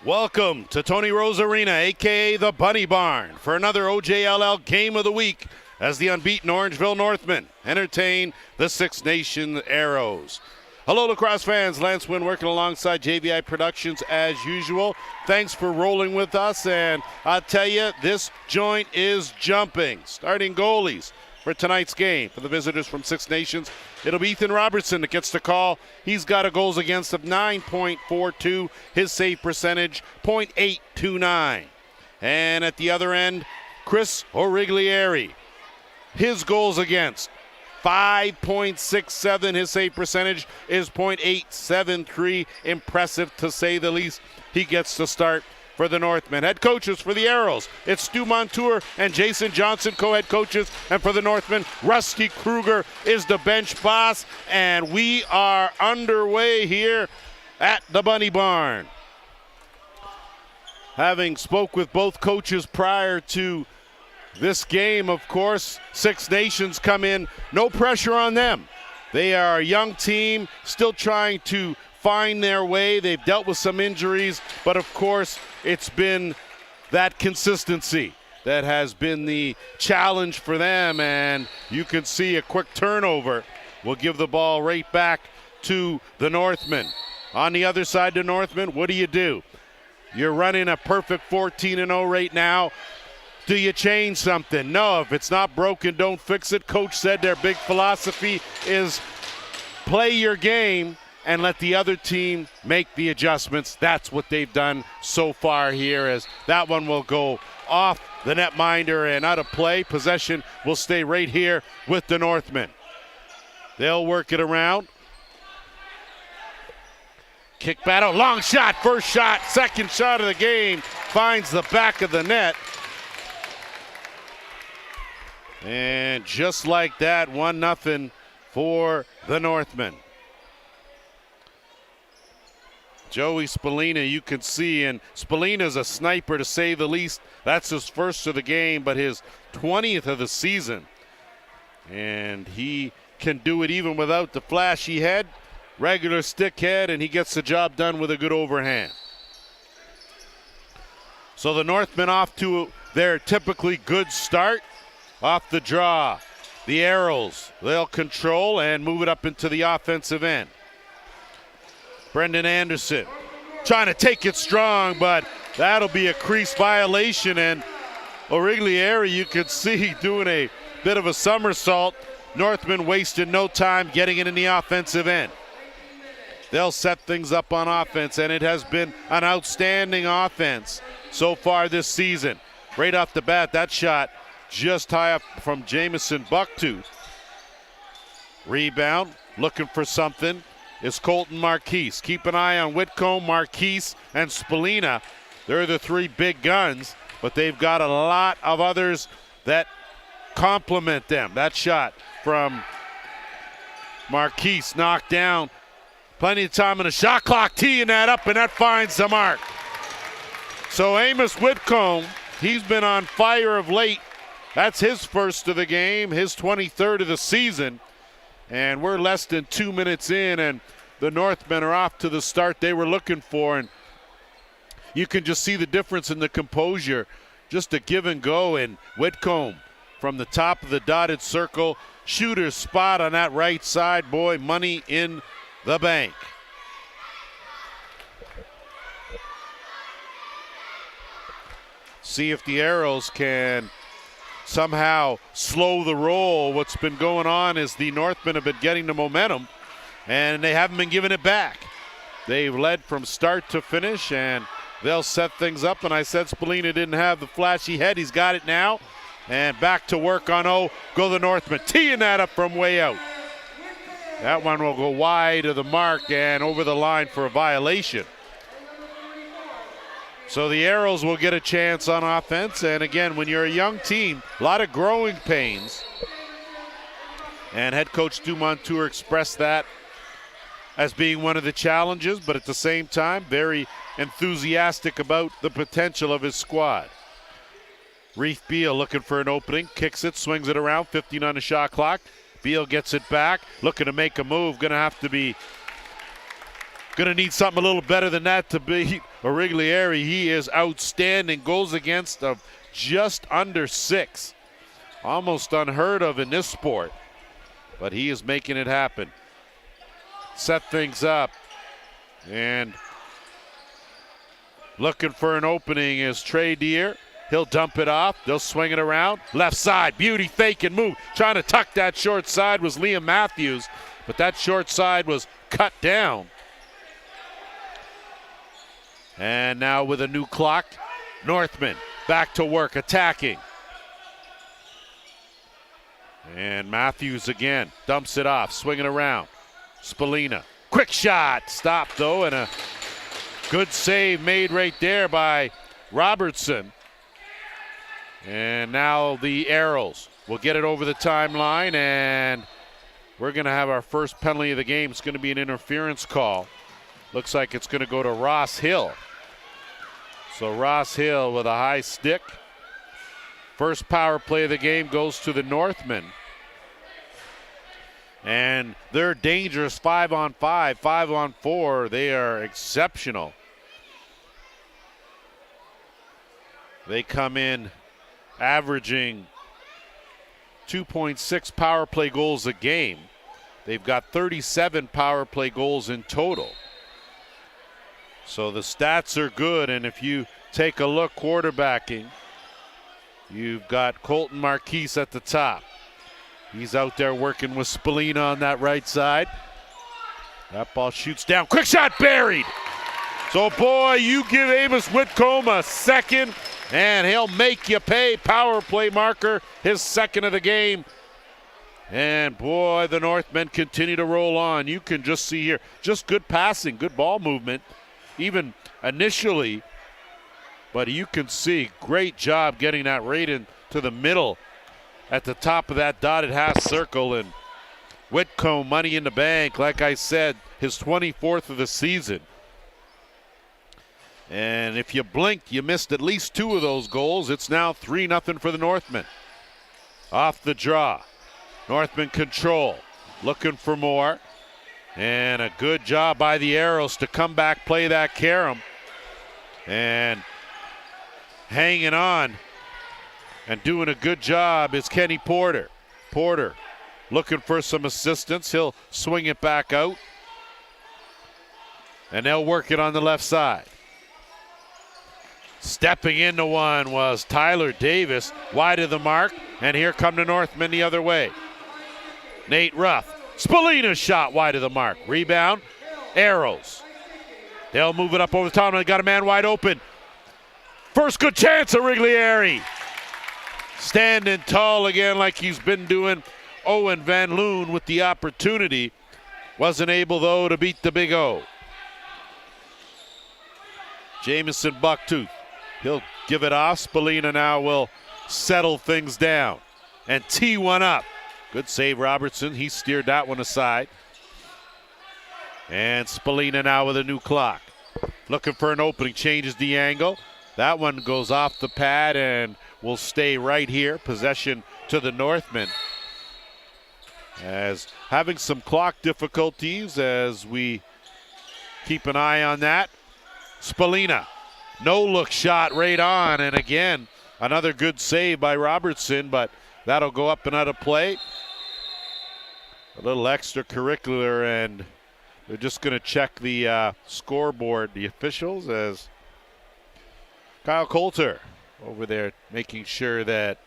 Welcome to Tony Rose Arena, a.k.a. the Bunny Barn, for another OJLL Game of the Week as the unbeaten Orangeville Northmen entertain the Six Nations Arrows. Hello, lacrosse fans. Lance Wynn working alongside JVI Productions as usual. Thanks for rolling with us, and I'll tell you, this joint is jumping. Starting goalies for tonight's game for the visitors from Six Nations. It'll be Ethan Robertson that gets the call. He's got a goals against of 9.42. His save percentage, .829. And at the other end, Chris Origlieri. His goals against, 5.67. His save percentage is .873. Impressive to say the least. He gets the start for the Northmen. Head coaches for the Arrows, it's Stu Montour and Jason Johnson, co-head coaches. And for the Northmen, Rusty Kruger is the bench boss. And we are underway here at the Bunny Barn. Having spoke with both coaches prior to this game, of course, Six Nations come in, no pressure on them. They are a young team, still trying to find their way. They've dealt with some injuries, but of course, it's been that consistency that has been the challenge for them, and you can see a quick turnover will give the ball right back to the Northmen. On the other side, the Northmen, what do? You're running a perfect 14-0 right now. Do you change something? No, if it's not broken, don't fix it. Coach said their big philosophy is play your game and let the other team make the adjustments. That's what they've done so far here, as that one will go off the netminder and out of play. Possession will stay right here with the Northmen. They'll work it around. Kick battle, long shot, first shot, second shot of the game, finds the back of the net. And just like that, 1-0 for the Northmen. Joey Spallina, you can see, and Spallina's a sniper to say the least. That's his first of the game, but his 20th of the season. And he can do it even without the flashy head, regular stick head, and he gets the job done with a good overhand. So the Northmen off to their typically good start. Off the draw, the Arrows, they'll control and move it up into the offensive end. Brendan Anderson trying to take it strong, but that'll be a crease violation, and Origlieri, you could see, doing a bit of a somersault. Northmen wasted no time getting it in the offensive end. They'll set things up on offense, and it has been an outstanding offense so far this season. Right off the bat, that shot just high up from Jamison Bucktooth. Rebound, looking for something, is Colton Marquise. Keep an eye on Whitcomb, Marquise, and Spallina. They're the three big guns, but they've got a lot of others that complement them. That shot from Marquise knocked down. Plenty of time in the shot clock, teeing that up, and that finds the mark. So Amos Whitcomb, he's been on fire of late. That's his first of the game, his 23rd of the season. And we're less than 2 minutes in, and the Northmen are off to the start they were looking for. And you can just see the difference in the composure. Just a give and go, and Whitcomb from the top of the dotted circle. Shooter's spot on that right side. Boy, money in the bank. See if the Arrows can somehow slow the roll. What's been going on is the Northmen have been getting the momentum, and they haven't been giving it back. They've led from start to finish, and they'll set things up. And I said Spallina didn't have the flashy head. He's got it now. And back to work on go the Northmen. Teeing that up from way out. That one will go wide of the mark and over the line for a violation. So the Arrows will get a chance on offense. And again, when you're a young team, a lot of growing pains. And head coach Stu Montour expressed that as being one of the challenges, but at the same time, very enthusiastic about the potential of his squad. Reef Beal looking for an opening, kicks it, swings it around, 15 on the shot clock. Beal gets it back, looking to make a move, gonna have to be Going to need something a little better than that to beat Origlieri. He is outstanding. Goals against of just under 6. Almost unheard of in this sport. But he is making it happen. Set things up. And looking for an opening is Trey Deer. He'll dump it off. They'll swing it around. Left side. Beauty fake and move. Trying to tuck that short side was Liam Matthews. But that short side was cut down. And now with a new clock, Northmen back to work, attacking. And Matthews again, dumps it off, swinging around. Spallina, quick shot, stopped though, and a good save made right there by Robertson. And now the Arrows will get it over the timeline, and we're going to have our first penalty of the game. It's going to be an interference call. Looks like it's going to go to Ross Hill. So Ross Hill with a high stick. First power play of the game goes to the Northmen. And they're dangerous 5-on-5, 5-on-4. They are exceptional. They come in averaging 2.6 power play goals a game. They've got 37 power play goals in total. So the stats are good, and if you take a look quarterbacking, you've got Colton Marquise at the top. He's out there working with Spallina on that right side. That ball shoots down. Quick shot buried. So, boy, you give Amos Whitcomb a second, and he'll make you pay. Power play marker, his second of the game. And, boy, the Northmen continue to roll on. You can just see here, just good passing, good ball movement, even initially. But you can see, great job getting that right into the middle at the top of that dotted half circle. And Whitcomb, money in the bank, like I said, his 24th of the season. And if you blinked, you missed at least 2 of those goals. It's now 3-0 for the Northmen. Off the draw. Northmen control, looking for more. And a good job by the Arrows to come back, play that carom. And hanging on and doing a good job is Kenny Porter. Porter looking for some assistance. He'll swing it back out. And they'll work it on the left side. Stepping into one was Tyler Davis, wide of the mark. And here come the Northmen the other way. Nate Ruff. Spallina's shot wide of the mark. Rebound. Arrows. They'll move it up over the top. They got a man wide open. First good chance of Origlieri. Standing tall again like he's been doing. Owen Van Loon with the opportunity. Wasn't able, though, to beat the Big O. Jamison Bucktooth. He'll give it off. Spallina now will settle things down and tee one up. Good save, Robertson. He steered that one aside. And Spallina now with a new clock. Looking for an opening, changes the angle. That one goes off the pad and will stay right here. Possession to the Northmen. As having some clock difficulties as we keep an eye on that. Spallina, no look shot right on. And again, another good save by Robertson, but that'll go up and out of play. A little extracurricular, and they're just going to check the scoreboard, the officials, as Kyle Coulter over there making sure that,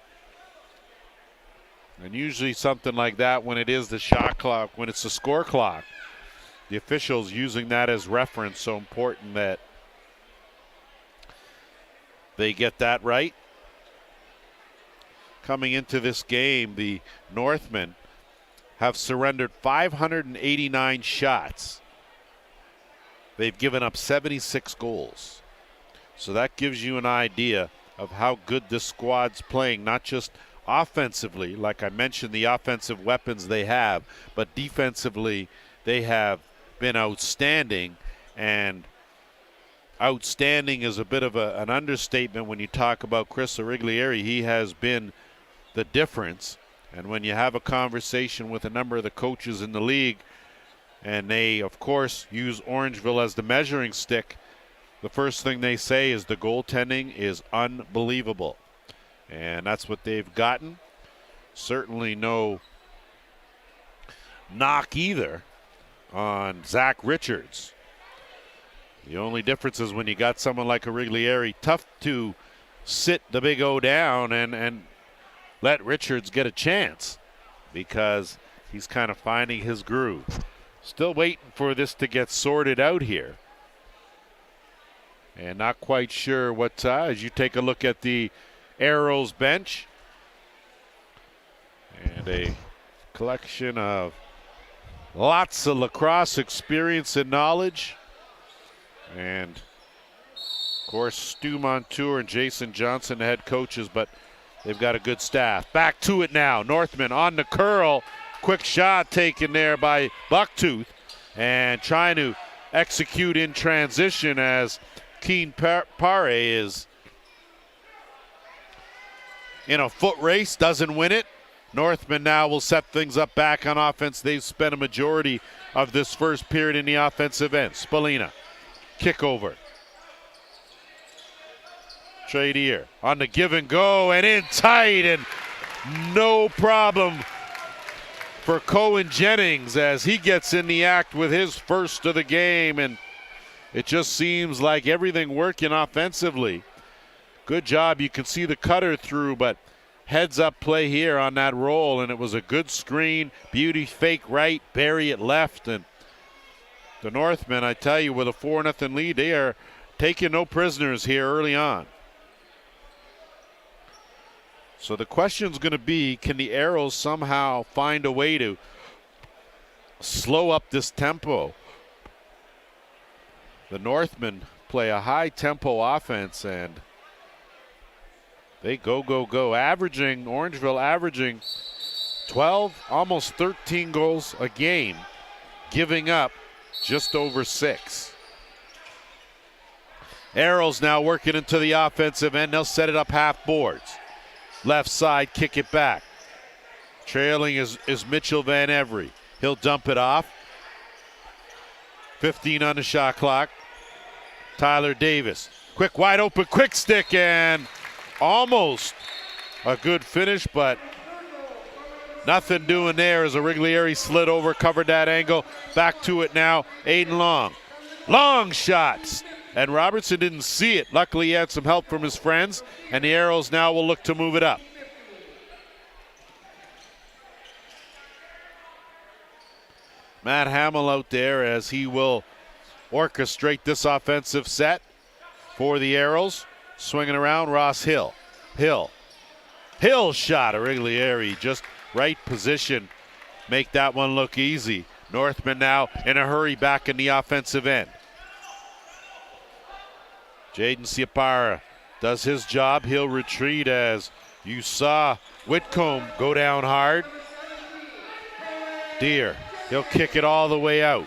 and usually something like that when it is the shot clock, when it's the score clock, the officials using that as reference, so important that they get that right. Coming into this game, the Northmen have surrendered 589 shots. They've given up 76 goals. So that gives you an idea of how good this squad's playing, not just offensively, like I mentioned, the offensive weapons they have, but defensively they have been outstanding. And outstanding is a bit of an understatement when you talk about Chris Origlieri. He has been the difference. And when you have a conversation with a number of the coaches in the league, and they, of course, use Orangeville as the measuring stick, the first thing they say is the goaltending is unbelievable. And that's what they've gotten. Certainly no knock either on Zach Richards. The only difference is when you got someone like Origlieri, tough to sit the big O down and let Richards get a chance because he's kind of finding his groove. Still waiting for this to get sorted out here. And not quite sure what, as you take a look at the Arrows bench. And a collection of lots of lacrosse experience and knowledge. And, of course, Stu Montour and Jason Johnson, the head coaches, but they've got a good staff. Back to it now. Northmen on the curl. Quick shot taken there by Bucktooth. And trying to execute in transition as Keen Pare is in a foot race, doesn't win it. Northmen now will set things up back on offense. They've spent a majority of this first period in the offensive end. Spallina, kick over. Tradier on the give and go and in tight, and no problem for Cohen Jennings as he gets in the act with his first of the game, and it just seems like everything working offensively. Good job. You can see the cutter through, but heads up play here on that roll, and it was a good screen. Beauty fake right, bury it left, and the Northmen, I tell you, with a 4-0 lead, they are taking no prisoners here early on. So the question's going to be, can the Arrows somehow find a way to slow up this tempo? The Northmen play a high-tempo offense, and they go. Orangeville averaging 12, almost 13 goals a game, giving up just over 6. Arrows now working into the offensive end. They'll set it up half boards. Left side, kick it back. Trailing is Mitchell Van Every. He'll dump it off. 15 on the shot clock. Tyler Davis. Quick, wide open, quick stick, and almost a good finish, but nothing doing there as Origlieri slid over, covered that angle. Back to it now, Aiden Long. Long shots, and Robertson didn't see it. Luckily, he had some help from his friends, and the Arrows now will look to move it up. Matt Hamill out there as he will orchestrate this offensive set for the Arrows. Swinging around, Ross Hill. Hill shot. Origlieri just right position. Make that one look easy. Northmen now in a hurry back in the offensive end. Jaden Siapara does his job. He'll retreat as you saw Whitcomb go down hard. Deere, he'll kick it all the way out.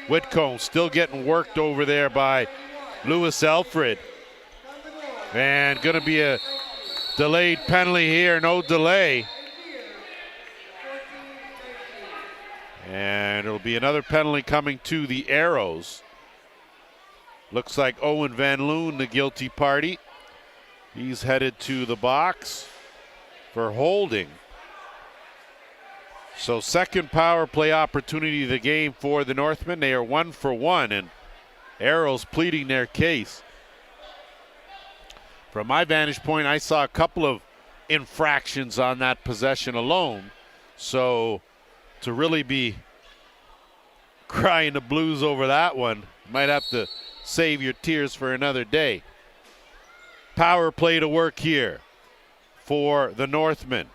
Whitcomb still getting worked over there by Lewis Alfred. And going to be a delayed penalty here, no delay. And it'll be another penalty coming to the Arrows. Looks like Owen Van Loon, the guilty party. He's headed to the box for holding. So second power play opportunity of the game for the Northmen. They are 1 for 1, and Arrows pleading their case. From my vantage point, I saw a couple of infractions on that possession alone. So to really be crying the blues over that one, might have to save your tears for another day. Power play to work here for the Northmen.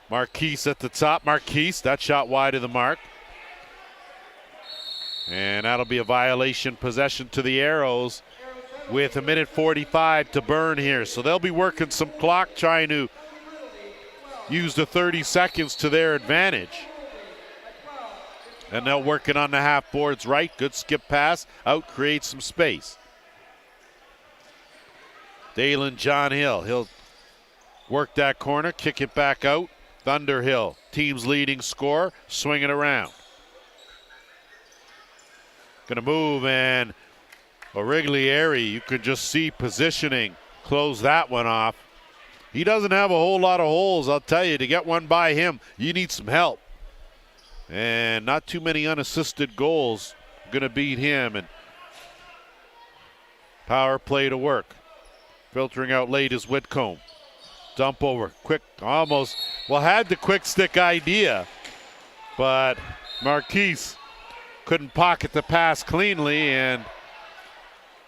Marquise at the top. Marquise, that shot wide of the mark. And that'll be a violation possession to the Arrows with 1:45 to burn here. So they'll be working some clock, trying to use the 30 seconds to their advantage. And they'll work it on the half boards right. Good skip pass. Out, create some space. Dalen John Hill. He'll work that corner, kick it back out. Thunderhill, team's leading scorer, swinging around. Gonna move, and Origlieri, you could just see positioning, close that one off. He doesn't have a whole lot of holes, I'll tell you. To get one by him, you need some help. And not too many unassisted goals gonna beat him. And power play to work. Filtering out late is Whitcomb. Dump over, quick, almost, well, had the quick stick idea, but Marquise couldn't pocket the pass cleanly, and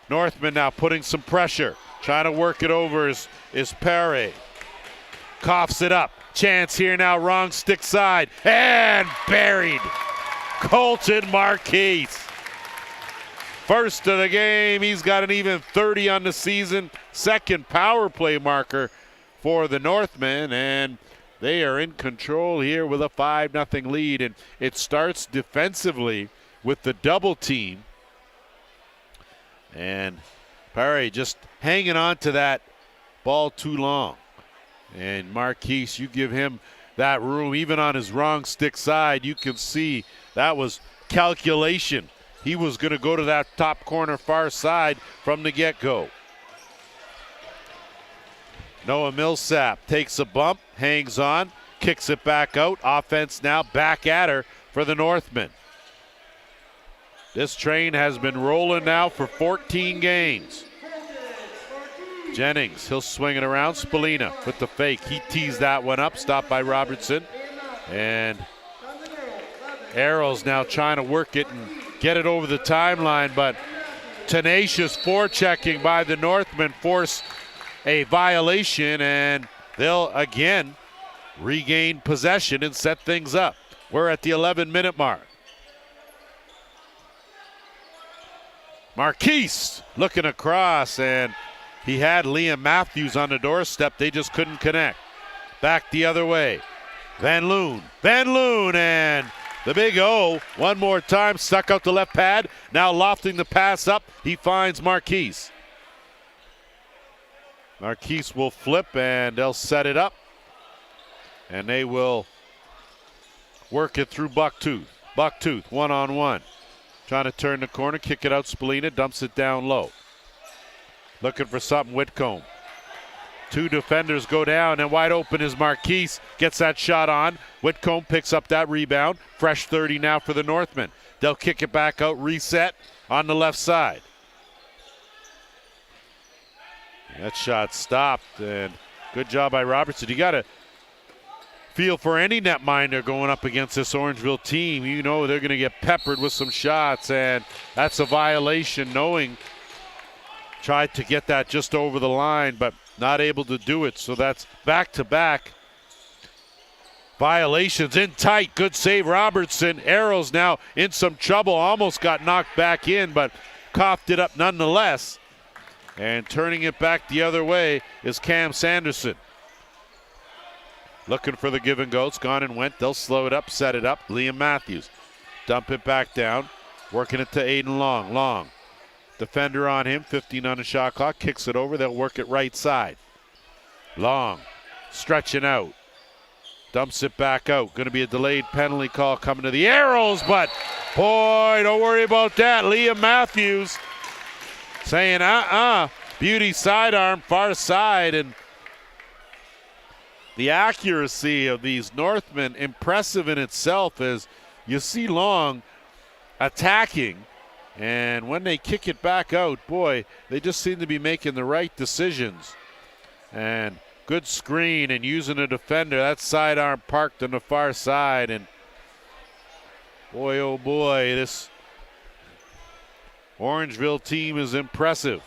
Northmen now putting some pressure. Trying to work it over is Perry. Coughs it up. Chance here now, wrong stick side, and buried. Colton Marquise. First of the game, he's got an even 30 on the season. Second power play marker for the Northmen, and they are in control here with a 5-0 lead. And it starts defensively with the double team. And Perry just hanging on to that ball too long. And Marquise, you give him that room, even on his wrong stick side, you can see that was calculation. He was going to go to that top corner far side from the get-go. Noah Millsap takes a bump, hangs on, kicks it back out. Offense now back at her for the Northmen. This train has been rolling now for 14 games. Jennings, he'll swing it around. Spallina with the fake. He teased that one up, stopped by Robertson. And Arrows now trying to work it and get it over the timeline, but tenacious forechecking by the Northmen force a violation, and they'll again regain possession and set things up. We're at the 11-minute mark. Marquise looking across, and he had Liam Matthews on the doorstep. They just couldn't connect. Back the other way. Van Loon, and the big O one more time, stuck out the left pad. Now lofting the pass up, he finds Marquise. Marquise will flip, and they'll set it up. And they will work it through Bucktooth. Bucktooth, one-on-one. Trying to turn the corner, kick it out. Spallina dumps it down low. Looking for something, Whitcomb. Two defenders go down, and wide open is Marquise. Gets that shot on. Whitcomb picks up that rebound. Fresh 30 now for the Northmen. They'll kick it back out, reset on the left side. That shot stopped, and good job by Robertson. You got to feel for any netminder going up against this Orangeville team. You know they're going to get peppered with some shots, and that's a violation, knowing tried to get that just over the line, but not able to do it. So that's back-to-back violations in tight. Good save, Robertson. Arrows now in some trouble. Almost got knocked back in, but coughed it up nonetheless. And turning it back the other way is Cam Sanderson. Looking for the give and go. It's gone and went. They'll slow it up, set it up. Liam Matthews. Dump it back down. Working it to Aiden Long. Long. Defender on him. 15 on the shot clock. Kicks it over. They'll work it right side. Long. Stretching out. Dumps it back out. Going to be a delayed penalty call coming to the Arrows, but boy, don't worry about that. Liam Matthews saying, beauty sidearm, far side, and the accuracy of these Northmen impressive in itself as you see Long attacking, and when they kick it back out, boy, they just seem to be making the right decisions. And good screen and using a defender. That sidearm parked on the far side, and boy, oh boy, this Orangeville team is impressive.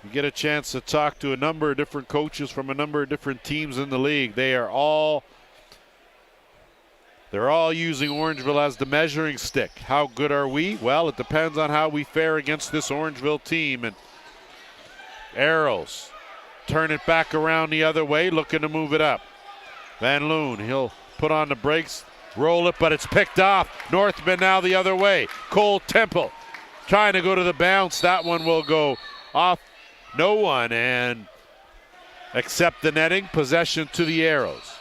You get a chance to talk to a number of different coaches from a number of different teams in the league. They're all using Orangeville as the measuring stick. How good are we? Well, it depends on how we fare against this Orangeville team. And Arrows turn it back around the other way, looking to move it up. Van Loon, he'll put on the brakes, roll it, but it's picked off. Northmen now the other way. Cole Temple trying to go to the bounce. That one will go off no one, and accept the netting. Possession to the Arrows.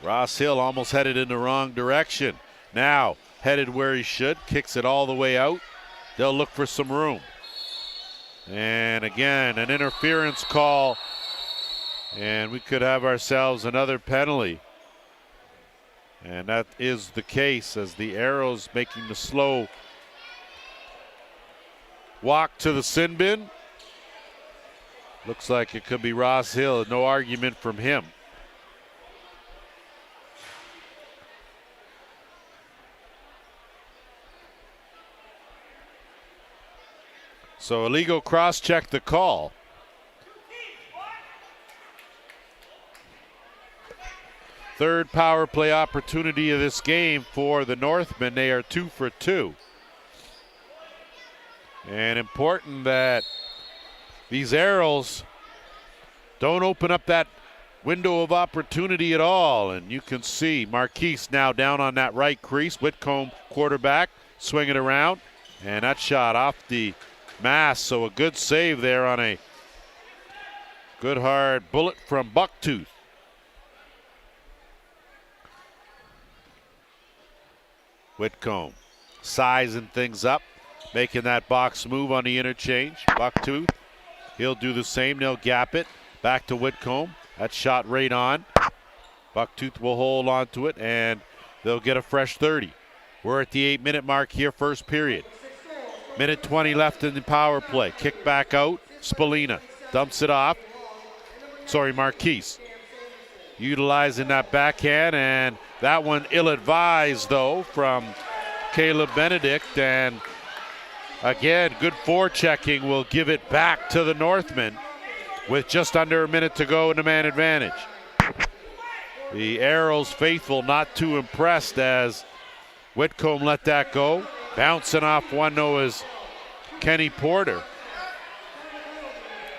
Ross Hill almost headed in the wrong direction. Now headed where he should. Kicks it all the way out. They'll look for some room. And again, an interference call. And we could have ourselves another penalty. And that is the case as the Arrows making the slow walk to the sin bin. Looks like it could be Ross Hill. No argument from him. So illegal cross-check the call. Third power play opportunity of this game for the Northmen. They are 2 for 2. And important that these Arrows don't open up that window of opportunity at all. And you can see Marquise now down on that right crease. Whitcomb, quarterback, swinging around. And that shot off the mask. So a good save there on a good hard bullet from Bucktooth. Whitcomb sizing things up, making that box move on the interchange. Bucktooth, he'll do the same. They'll gap it. Back to Whitcomb. That shot right on. Bucktooth will hold on to it, and they'll get a fresh 30. We're at the 8-minute mark here, first period. Minute 20 left in the power play. Kick back out. Spallina dumps it off. Marquise. Utilizing that backhand, and that one ill-advised, though, from Caleb Benedict. And again, good forechecking will give it back to the Northmen with just under a minute to go in the man advantage. The Arrows faithful not too impressed as Whitcomb let that go. Bouncing off one, though, is Kenny Porter.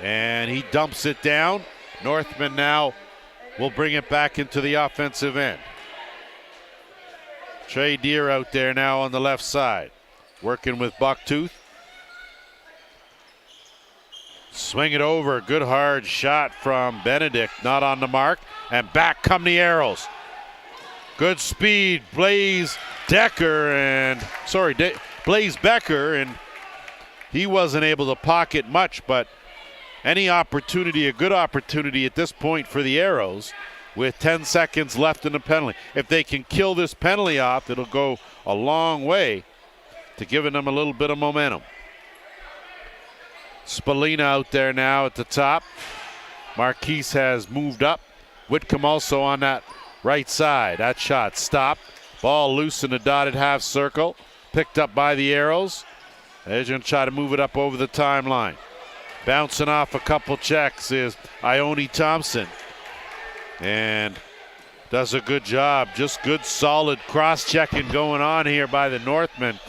And he dumps it down. Northmen now will bring it back into the offensive end. Trey Deere out there now on the left side, working with Bucktooth. Swing it over, good hard shot from Benedict, not on the mark, and back come the Arrows. Good speed, Blaze Becker, and he wasn't able to pocket much, but any opportunity, a good opportunity at this point for the Arrows with 10 seconds left in the penalty. If they can kill this penalty off, it'll go a long way to giving them a little bit of momentum. Spallina out there now at the top. Marquise has moved up. Whitcomb also on that right side. That shot stopped. Ball loose in the dotted half circle. Picked up by the Arrows. They're going to try to move it up over the timeline. Bouncing off a couple checks is Ione Thompson. And does a good job. Just good solid cross-checking going on here by the Northmen.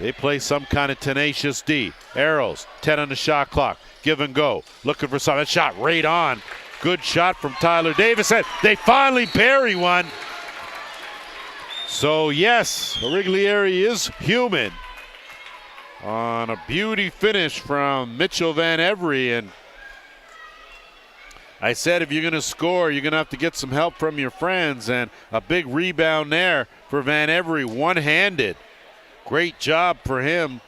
They play some kind of tenacious D. Arrows, 10 on the shot clock. Give and go. Looking for something. That shot right on. Good shot from Tyler Davis. And they finally bury one. So yes, Origlieri is human. On a beauty finish from Mitchell Van Every. And I said if you're going to score, you're going to have to get some help from your friends. And a big rebound there for Van Every, one-handed. Great job for him.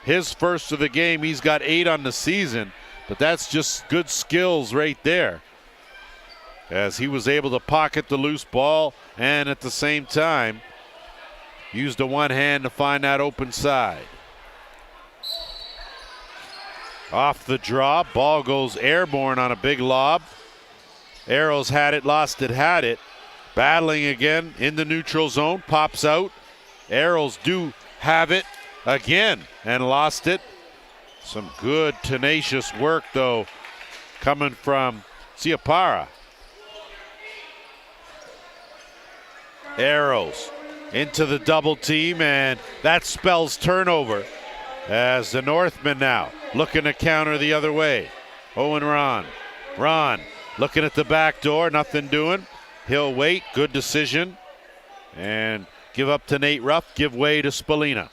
His first of the game. He's got 8 on the season. But that's just good skills right there, as he was able to pocket the loose ball and at the same time used a one hand to find that open side. Off the draw, ball goes airborne on a big lob. Arrows had it, lost it, had it. Battling again in the neutral zone, pops out. Arrows do have it again and lost it. Some good tenacious work though coming from Ciapara. Arrows into the double team, and that spells turnover as the Northmen now looking to counter the other way. Owen Ron looking at the back door, nothing doing. He'll wait, good decision, and give up to Nate Ruff, give way to Spallina.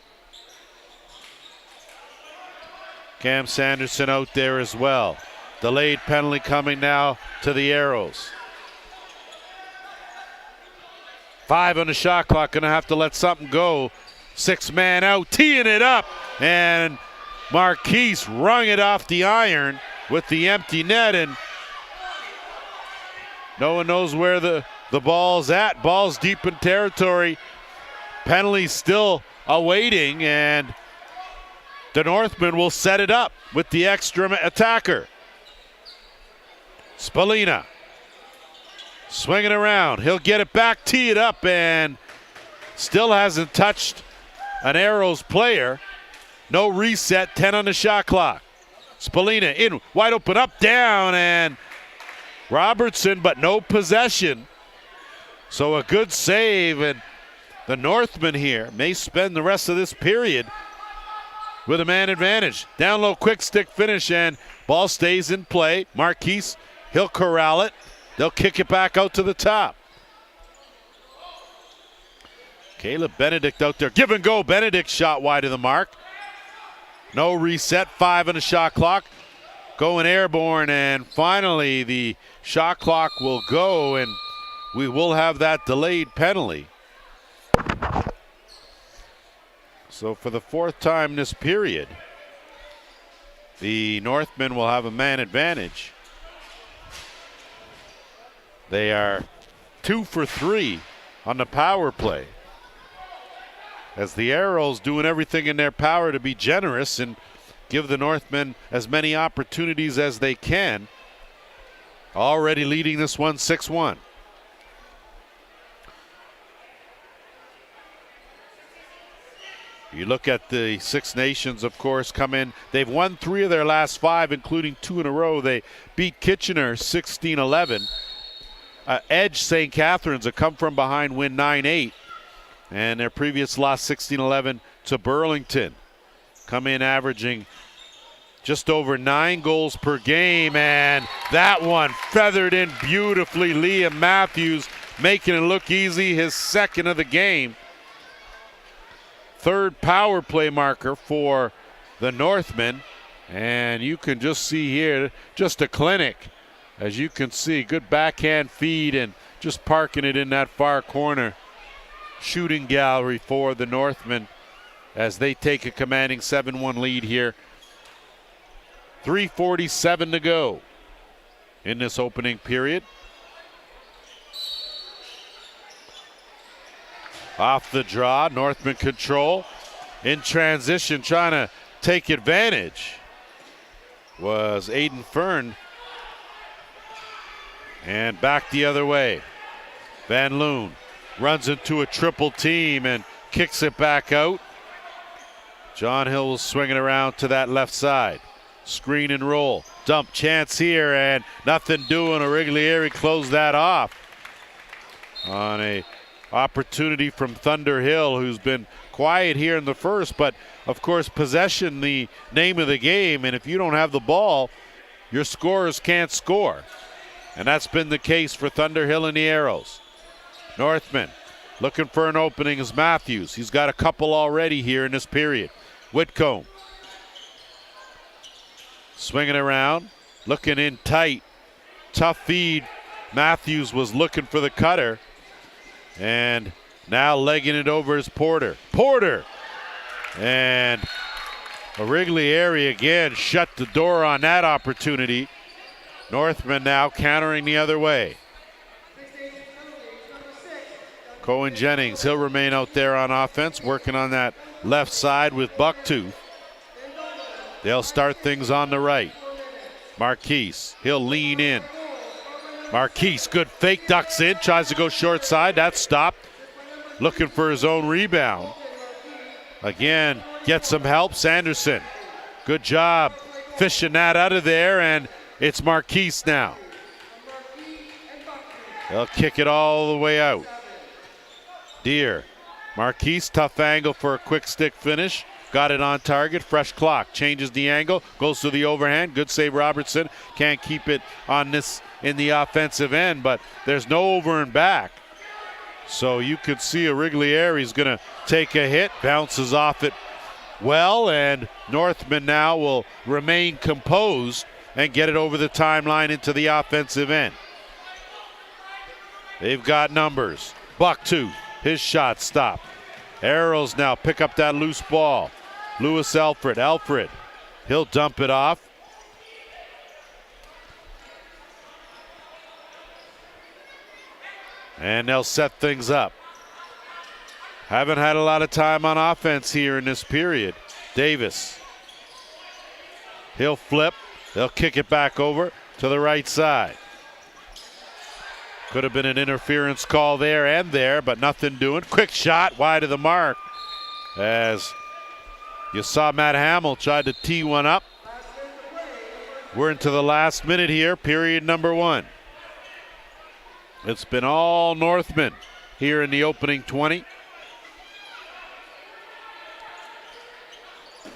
Cam Sanderson out there as well. Delayed penalty coming now to the Arrows. 5 on the shot clock, gonna have to let something go. 6-man out, teeing it up, and Marquise wrung it off the iron with the empty net, and no one knows where the ball's at. Ball's deep in territory. Penalty still awaiting, and the Northmen will set it up with the extra attacker. Spallina swinging around. He'll get it back, tee it up, and still hasn't touched an Arrows player. No reset, 10 on the shot clock. Spallina in, wide open, up, down, and Robertson, but no possession. So a good save, and the Northmen here may spend the rest of this period with a man advantage. Down low, quick stick finish, and ball stays in play. Marquise, he'll corral it. They'll kick it back out to the top. Caleb Benedict out there. Give and go. Benedict shot wide of the mark. No reset. 5 on the shot clock. Going airborne, and finally the shot clock will go, and we will have that delayed penalty. So for the 4th time this period, the Northmen will have a man advantage. They are 2 for 3 on the power play, as the Arrows doing everything in their power to be generous and give the Northmen as many opportunities as they can. Already leading this one 6-1. You look at the Six Nations, of course, come in. They've won 3 of their last 5, including 2 in a row. They beat Kitchener 16-11. Edge St. Catharines, a come from behind win 9-8. And their previous loss 16-11 to Burlington. Come in averaging just over 9 goals per game, and that one feathered in beautifully. Liam Matthews making it look easy, his 2nd of the game. 3rd power play marker for the Northmen, and you can just see here just a clinic. As you can see, good backhand feed and just parking it in that far corner. Shooting gallery for the Northmen as they take a commanding 7-1 lead here. 3:47 to go in this opening period. Off the draw, Northmen control. In transition, trying to take advantage was Aiden Fern. And back the other way. Van Loon runs into a triple team and kicks it back out. John Hill will swing it around to that left side. Screen and roll. Dump chance here, and nothing doing. Origlieri closed that off on a opportunity from Thunder Hill, who's been quiet here in the first, but of course possession the name of the game, and if you don't have the ball, your scorers can't score. And that's been the case for Thunder Hill and the Arrows. Northmen looking for an opening is Matthews. He's got a couple already here in this period. Whitcomb swinging around, looking in tight. Tough feed. Matthews was looking for the cutter. And now legging it over is Porter. Porter! And Origlieri again shut the door on that opportunity. Northmen now countering the other way. Cohen Jennings, he'll remain out there on offense, working on that left side with Bucktooth. They'll start things on the right. Marquise, he'll lean in. Marquise, good fake, ducks in, tries to go short side, that's stopped. Looking for his own rebound. Again, get some help, Sanderson. Good job fishing that out of there, and it's Marquise now. They'll kick it all the way out. Deere, Marquise, tough angle for a quick stick finish. Got it on target, fresh clock, changes the angle, goes to the overhand. Good save, Robertson. Can't keep it on this in the offensive end, but there's no over and back. So you could see Origlieri's going to take a hit, bounces off it well, and Northmen now will remain composed and get it over the timeline into the offensive end. They've got numbers. Bucktooth, his shot stopped. Arrows now pick up that loose ball. Lewis Alfred, he'll dump it off. And they'll set things up. Haven't had a lot of time on offense here in this period. Davis. He'll flip. They'll kick it back over to the right side. Could have been an interference call there, but nothing doing. Quick shot wide of the mark. As you saw Matt Hamill tried to tee one up. We're into the last minute here, period number 1. It's been all Northmen here in the opening 20.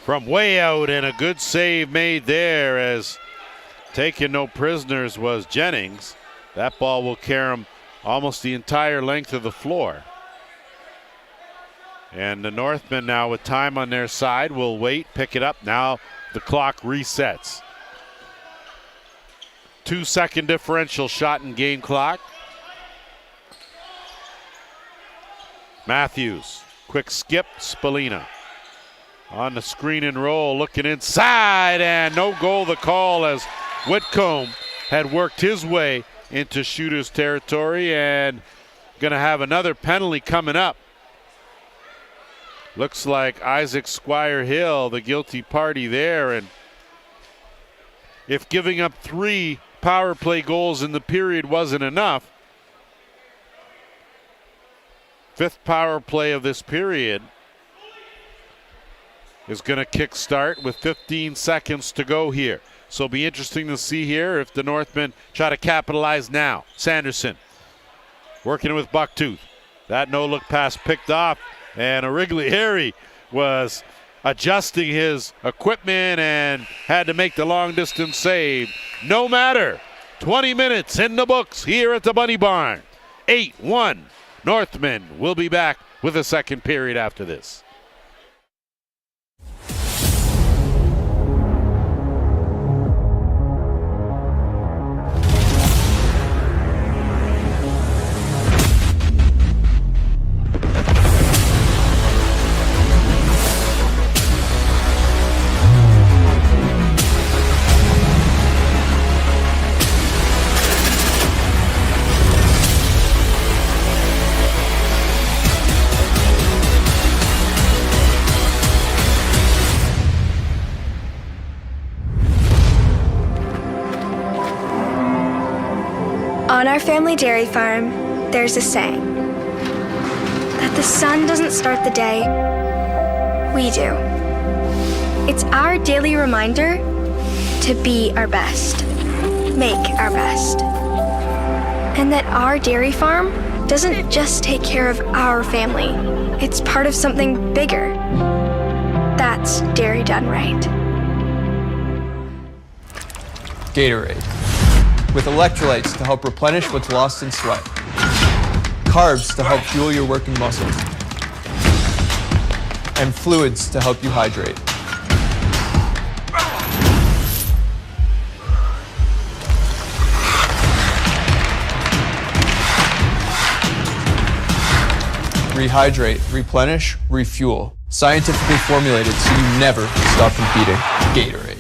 From way out, and a good save made there, as taking no prisoners was Jennings. That ball will carry him almost the entire length of the floor. And the Northmen now with time on their side will wait, pick it up. Now the clock resets. 2-second differential shot in game clock. Matthews, quick skip, Spallina. On the screen and roll, looking inside, and no goal the call, as Whitcomb had worked his way into shooter's territory and going to have another penalty coming up. Looks like Isaac Squire Hill, the guilty party there, and if giving up 3 power play goals in the period wasn't enough, 5th power play of this period is going to kick start with 15 seconds to go here. So it'll be interesting to see here if the Northmen try to capitalize now. Sanderson working with Bucktooth. That no-look pass picked off, and Wrigley Harry was adjusting his equipment and had to make the long-distance save. No matter, 20 minutes in the books here at the Bunny Barn. 8-1. Northmen will be back with a second period after this. On our family dairy farm, there's a saying that the sun doesn't start the day, we do. It's our daily reminder to be our best, make our best, and that our dairy farm doesn't just take care of our family, it's part of something bigger. That's dairy done right. Gatorade, with electrolytes to help replenish what's lost in sweat, carbs to help fuel your working muscles, and fluids to help you hydrate. Rehydrate, replenish, refuel. Scientifically formulated so you never stop competing. Gatorade.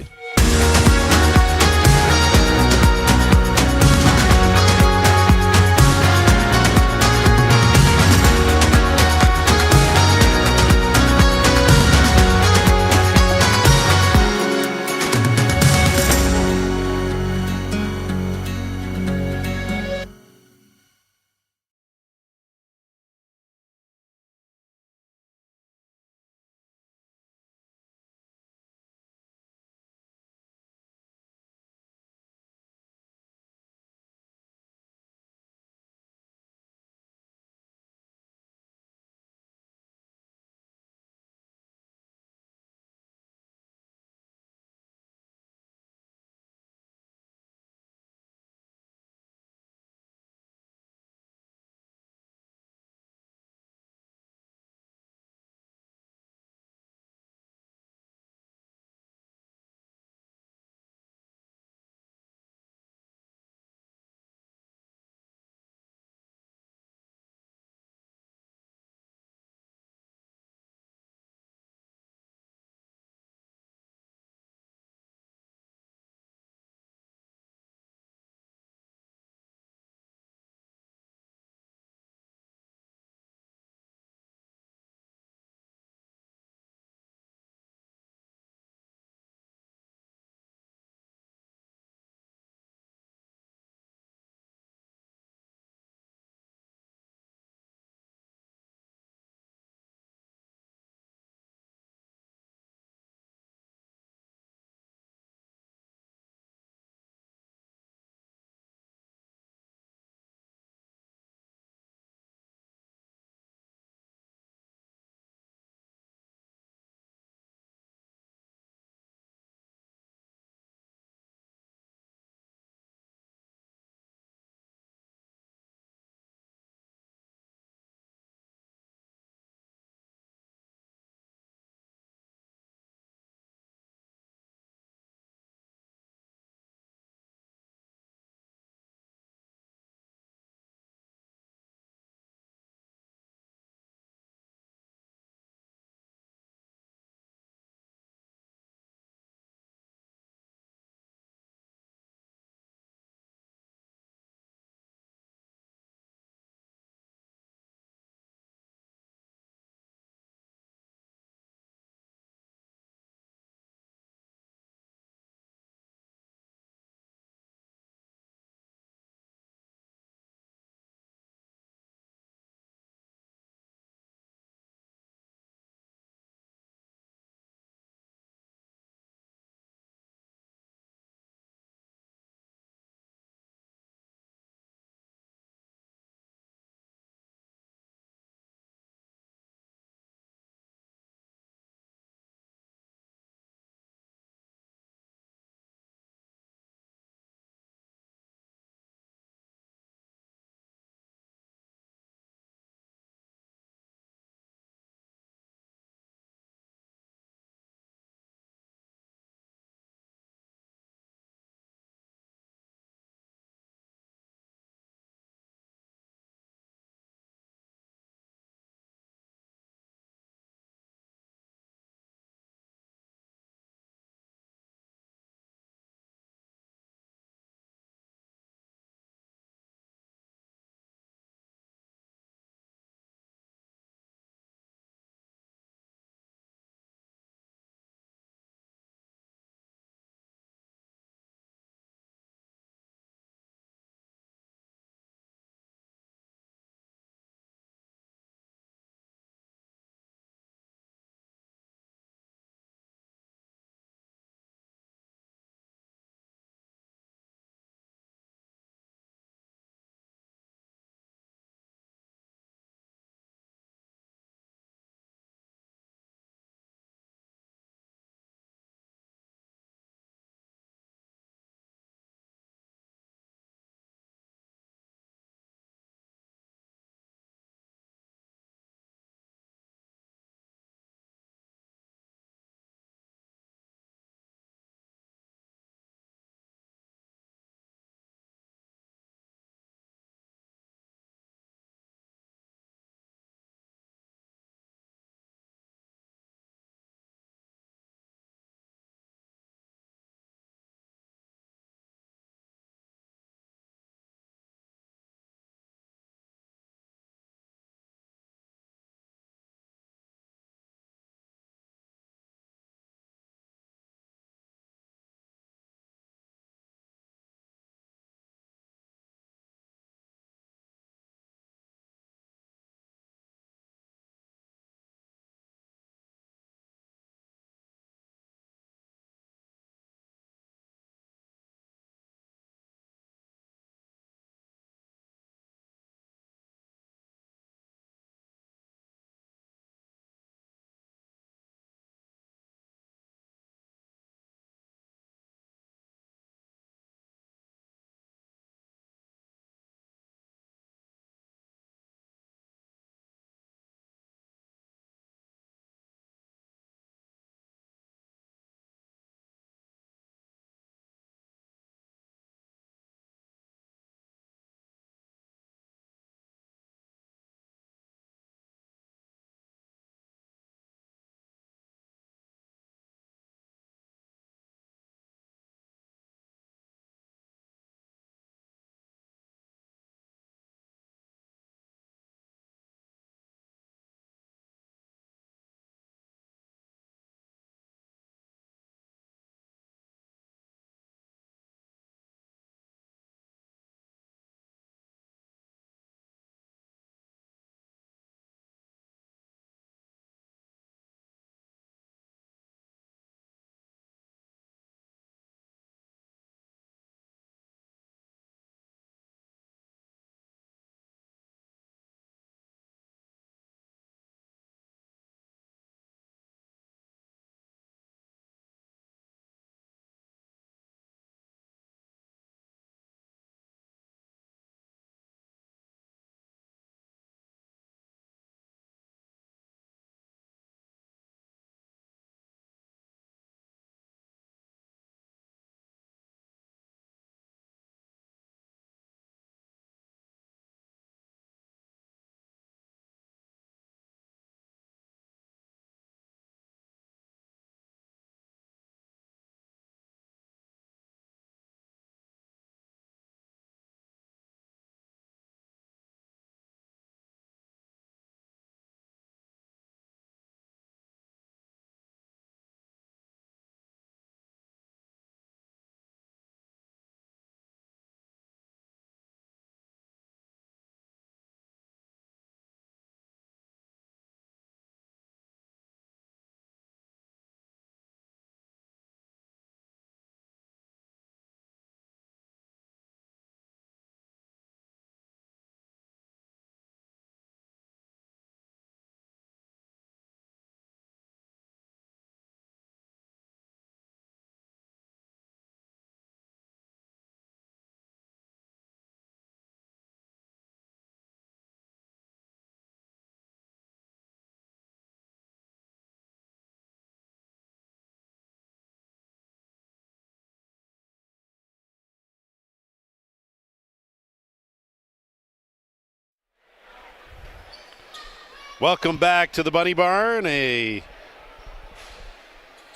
Welcome back to the Bunny Barn. A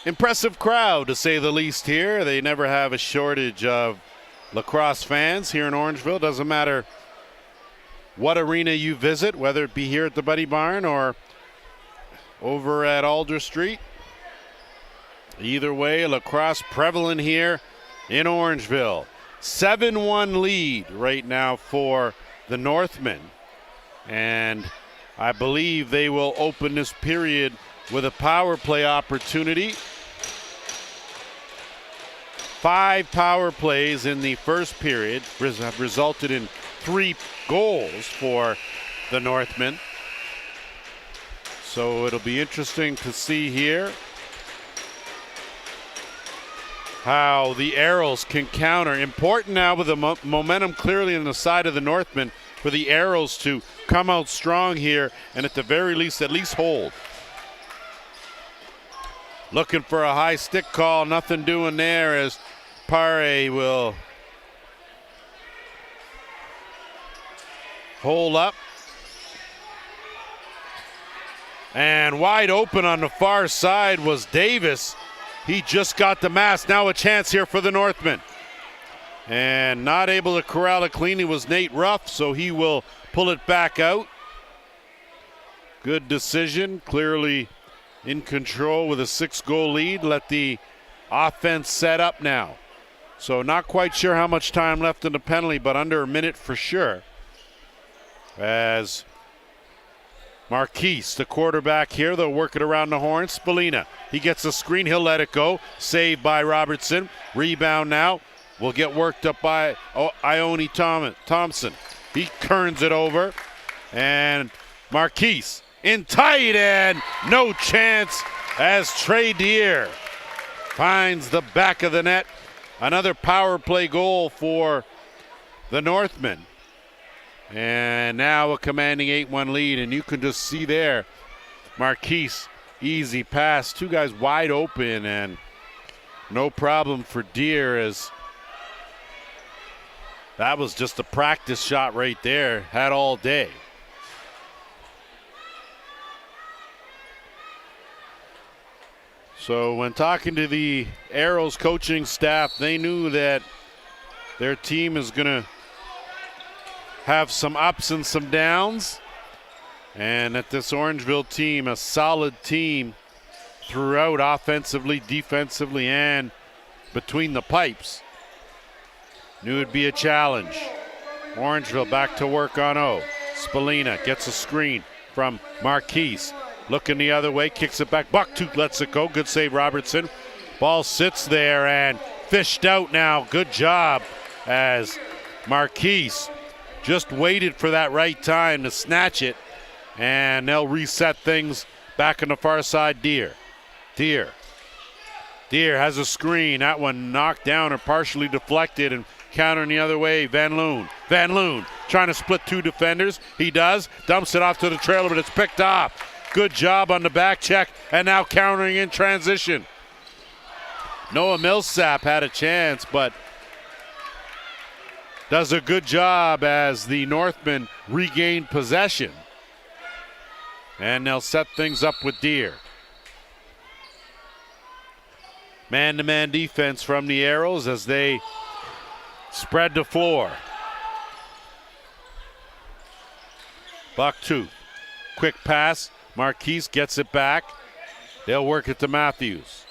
impressive crowd, to say the least, here. They never have a shortage of lacrosse fans here in Orangeville. Doesn't matter what arena you visit, whether it be here at the Bunny Barn or over at Alder Street. Either way, lacrosse prevalent here in Orangeville. 7-1 lead right now for the Northmen. And I believe they will open this period with a power play opportunity. 5 power plays in the first period have resulted in 3 goals for the Northmen. So it'll be interesting to see here how the Arrows can counter. Important now with the momentum clearly on the side of the Northmen for the Arrows to come out strong here and at the very least at least hold. Looking for a high stick call, nothing doing there as Pare will hold up. And wide open on the far side was Davis. He just got the mask. Now a chance here for the Northmen. And not able to corral it cleanly was Nate Ruff, so he will pull it back out. Good decision, clearly in control with a 6-goal lead. Let the offense set up now. So not quite sure how much time left in the penalty, but under a minute for sure. As Marquise, the quarterback here, they'll work it around the horn. Spallina, he gets a screen, he'll let it go. Saved by Robertson. Rebound now. Will get worked up by Ione Thompson. He turns it over. And Marquise in tight end. No chance as Trey Deer finds the back of the net. Another power play goal for the Northmen. And now a commanding 8-1 lead. And you can just see there, Marquise, easy pass. 2 guys wide open and no problem for Deer as that was just a practice shot right there. Had all day. So when talking to the Arrows coaching staff, they knew that their team is going to have some ups and some downs. And that this Orangeville team, a solid team throughout, offensively, defensively, and between the pipes. Knew it'd be a challenge. Orangeville back to work on O. Spallina gets a screen from Marquise. Looking the other way, kicks it back. Bucktooth lets it go. Good save, Robertson. Ball sits there and fished out now. Good job as Marquise just waited for that right time to snatch it. And they'll reset things back on the far side. Deer has a screen. That one knocked down or partially deflected and countering the other way. Van Loon trying to split 2 defenders. He does. Dumps it off to the trailer, but it's picked off. Good job on the back check, and now countering in transition. Noah Millsap had a chance, but does a good job as the Northmen regain possession. And they'll set things up with Deer. Man-to-man defense from the Arrows as they spread the floor. Bucktooth, quick pass. Marquise gets it back. They'll work it to Matthews.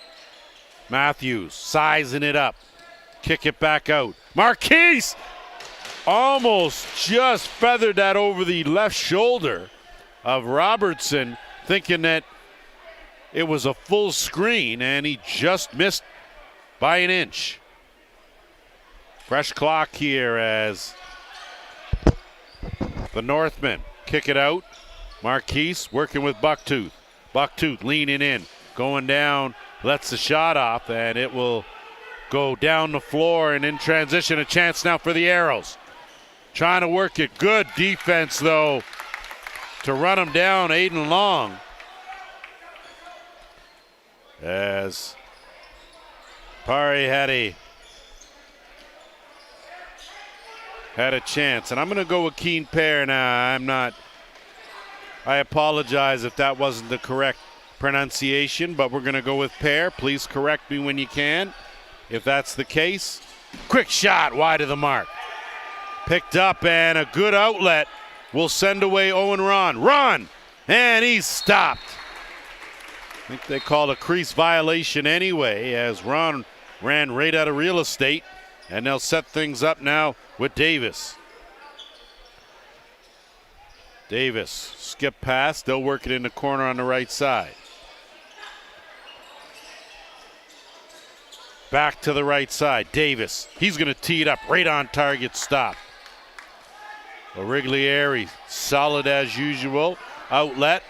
Matthews sizing it up. Kick it back out. Marquise almost just feathered that over the left shoulder of Robertson, thinking that it was a full screen, and he just missed by an inch. Fresh clock here as the Northmen kick it out. Marquise working with Bucktooth. Bucktooth leaning in, going down, lets the shot off, and it will go down the floor, and in transition, a chance now for the Arrows. Trying to work it. Good defense, though, to run him down, Aiden Long. As Pari had a chance. And I'm going to go with Keen Pair now. I'm not I apologize if that wasn't the correct pronunciation, but we're going to go with pair. Please correct me when you can if that's the case. Quick shot wide of the mark. Picked up, and a good outlet will send away Owen Ron. Ron! And he's stopped. I think they called a crease violation anyway, as Ron ran right out of real estate. And they'll set things up now with Davis. Davis, skip pass. They'll work it in the corner on the right side. Back to the right side. Davis, he's going to tee it up right on target, stop. Origlieri, solid as usual. Outlet.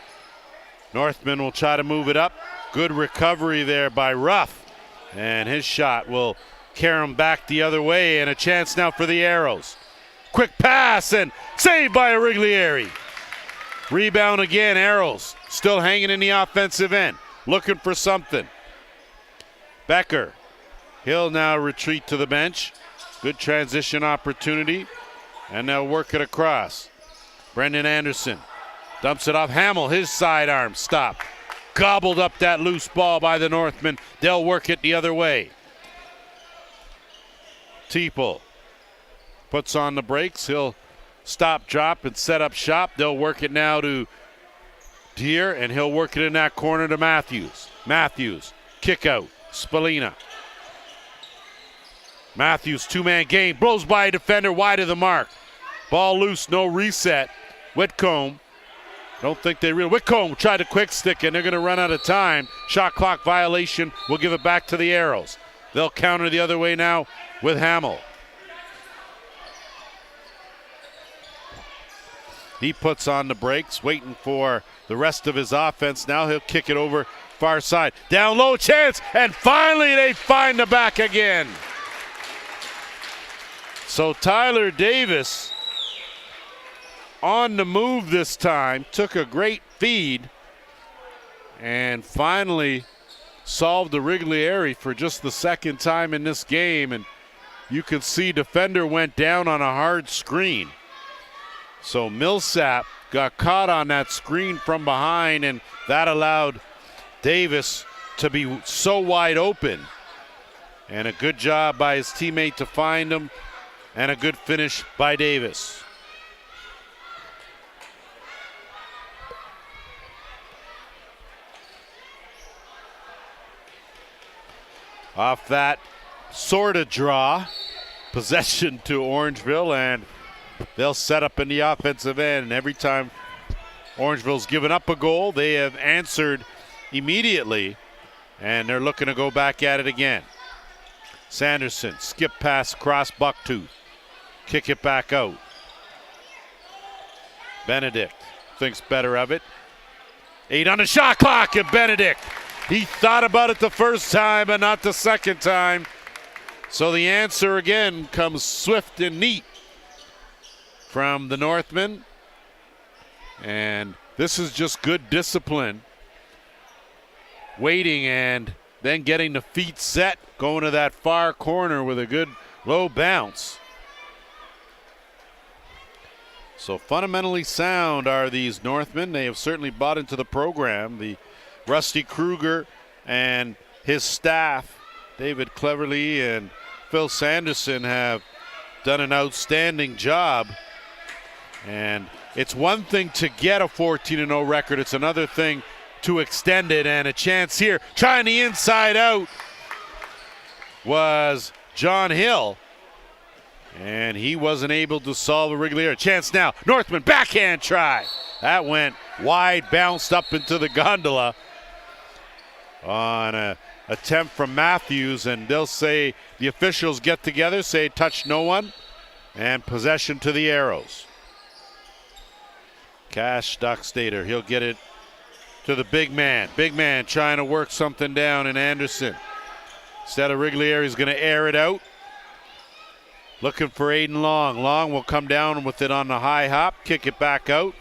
Northmen will try to move it up. Good recovery there by Ruff. And his shot will carry him back the other way, and a chance now for the Arrows. Quick pass and saved by Origlieri. Rebound again, Arrows still hanging in the offensive end, looking for something. Becker, he'll now retreat to the bench. Good transition opportunity, and they'll work it across. Brendan Anderson dumps it off Hamill, his sidearm, stop. Gobbled up that loose ball by the Northmen. They'll work it the other way. Teeple puts on the brakes. He'll stop, drop, and set up shop. They'll work it now to Deere, and he'll work it in that corner to Matthews. Matthews, kick out, Spallina. Matthews, two-man game, blows by a defender wide of the mark. Ball loose, no reset. Whitcomb, don't think they really. Whitcomb tried to quick stick, and they're going to run out of time. Shot clock violation. We'll give it back to the Arrows. They'll counter the other way now with Hamill. He puts on the brakes, waiting for the rest of his offense. Now he'll kick it over far side. Down low, chance, and finally they find the back again. So Tyler Davis on the move this time, took a great feed, and finally solved the Origlieri for just the second time in this game. And you can see defender went down on a hard screen. So Millsap got caught on that screen from behind, and that allowed Davis to be so wide open. And a good job by his teammate to find him, and a good finish by Davis. Off that sort of draw, possession to Orangeville, and they'll set up in the offensive end. And every time Orangeville's given up a goal, they have answered immediately, and they're looking to go back at it again. Sanderson, skip pass across Bucktooth, kick it back out. Benedict thinks better of it. 8 on the shot clock, and Benedict, he thought about it the first time, but not the second time. So the answer again comes swift and neat from the Northmen. And this is just good discipline. Waiting and then getting the feet set, going to that far corner with a good low bounce. So fundamentally sound are these Northmen. They have certainly bought into the program. The Rusty Kruger and his staff, David Cleverly and Phil Sanderson, have done an outstanding job. And it's one thing to get a 14-0 record. It's another thing to extend it, and a chance here. Trying the inside out was John Hill, and he wasn't able to solve a Origlieri. Chance now, Northman backhand try. That went wide, bounced up into the gondola on an attempt from Matthews, and they'll say, the officials get together, say touch no one, and possession to the Arrows. Cash Stockstater, he'll get it to the big man. Big man trying to work something down in Anderson. Instead of Origlieri, he's going to air it out. Looking for Aiden Long. Long will come down with it on the high hop, kick it back out,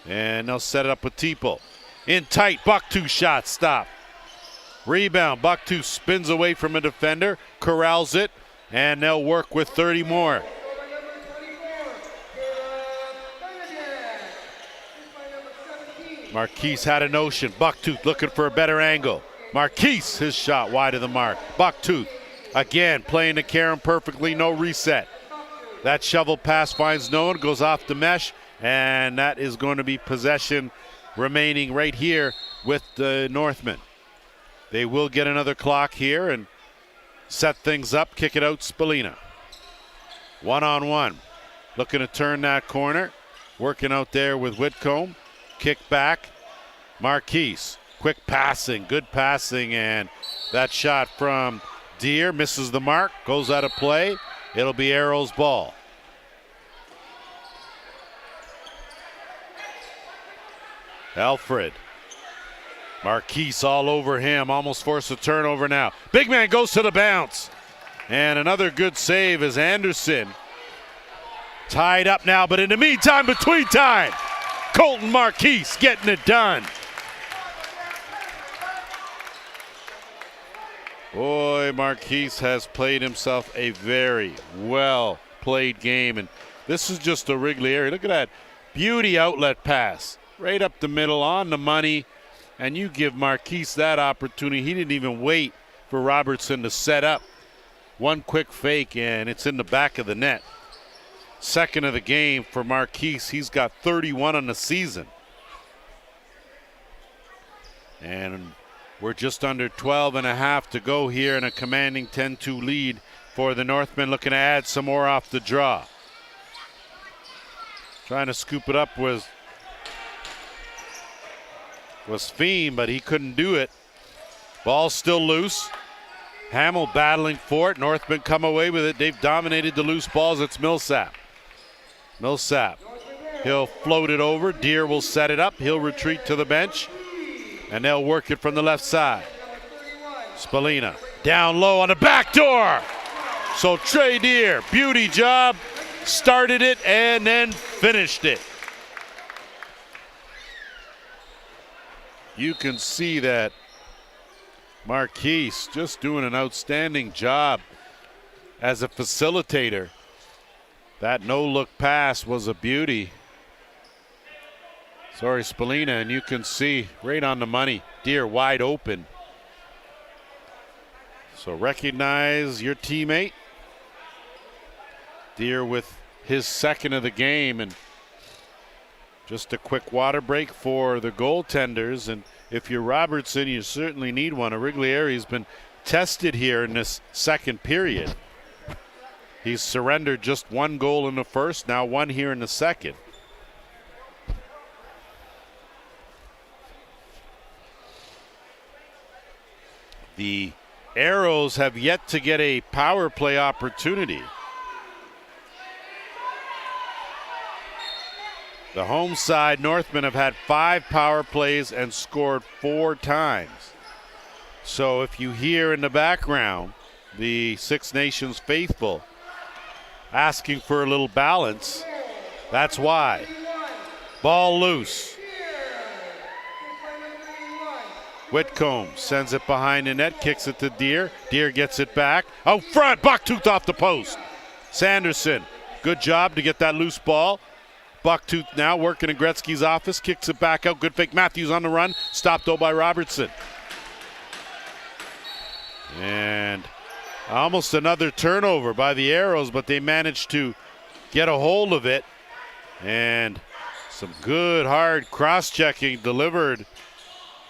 and they'll set it up with Teeple. In tight, Bucktooth shot, stop. Rebound, Bucktooth spins away from a defender, corrals it, and they'll work with 30 more. Marquise had a notion. Bucktooth looking for a better angle. Marquise, his shot wide of the mark. Bucktooth again playing the carom perfectly, no reset. That shovel pass finds no one, goes off the mesh, and that is going to be possession remaining right here with the Northmen. They will get another clock here and set things up, kick it out Spalina. 1-on-1, looking to turn that corner, working out there with Whitcomb. Kick back, Marquise, quick passing, good passing, and that shot from Deere misses the mark, goes out of play. It'll be Arrow's ball. Alfred. Marquise all over him, almost forced a turnover now. Big man goes to the bounce. And another good save as Anderson. Tied up now, but in the meantime, between time, Colton Marquise getting it done. Boy, Marquise has played himself a very well played game, and this is just a Wrigley area. Look at that beauty outlet pass right up the middle on the money, and you give Marquise that opportunity. He didn't even wait for Robertson to set up. One quick fake and it's in the back of the net. Second of the game for Marquise. He's got 31 on the season. And we're just under 12 and a half to go here in a commanding 10-2 lead for the Northmen, looking to add some more off the draw. Trying to scoop it up was Feem, but he couldn't do it. Ball still loose. Hamill battling for it. Northmen come away with it. They've dominated the loose balls. It's Millsap. Millsap. He'll float it over. Deere will set it up. He'll retreat to the bench. And they'll work it from the left side. Spalina down low on the back door. So Trey Deere, beauty job. Started it and then finished it. You can see that Marquise just doing an outstanding job as a facilitator. That no-look pass was a beauty. Sorry, Spalina, and you can see right on the money. Deere wide open. So recognize your teammate. Deere with his second of the game, and just a quick water break for the goaltenders. And if you're Robertson, you certainly need one. Wrigley area's been tested here in this second period. He's surrendered just one goal in the first, now one here in the second. The Arrows have yet to get a power play opportunity. The home side, Northmen, have had 5 power plays and scored 4 times. So if you hear in the background the Six Nations faithful asking for a little balance, that's why. Ball loose. Whitcomb sends it behind the net, kicks it to Deere. Deere gets it back. Out front, Bucktooth off the post. Sanderson, good job to get that loose ball. Bucktooth now working in Gretzky's office, kicks it back out. Good fake. Matthews on the run, stopped though by Robertson. And almost another turnover by the Arrows, but they managed to get a hold of it. And some good hard cross-checking delivered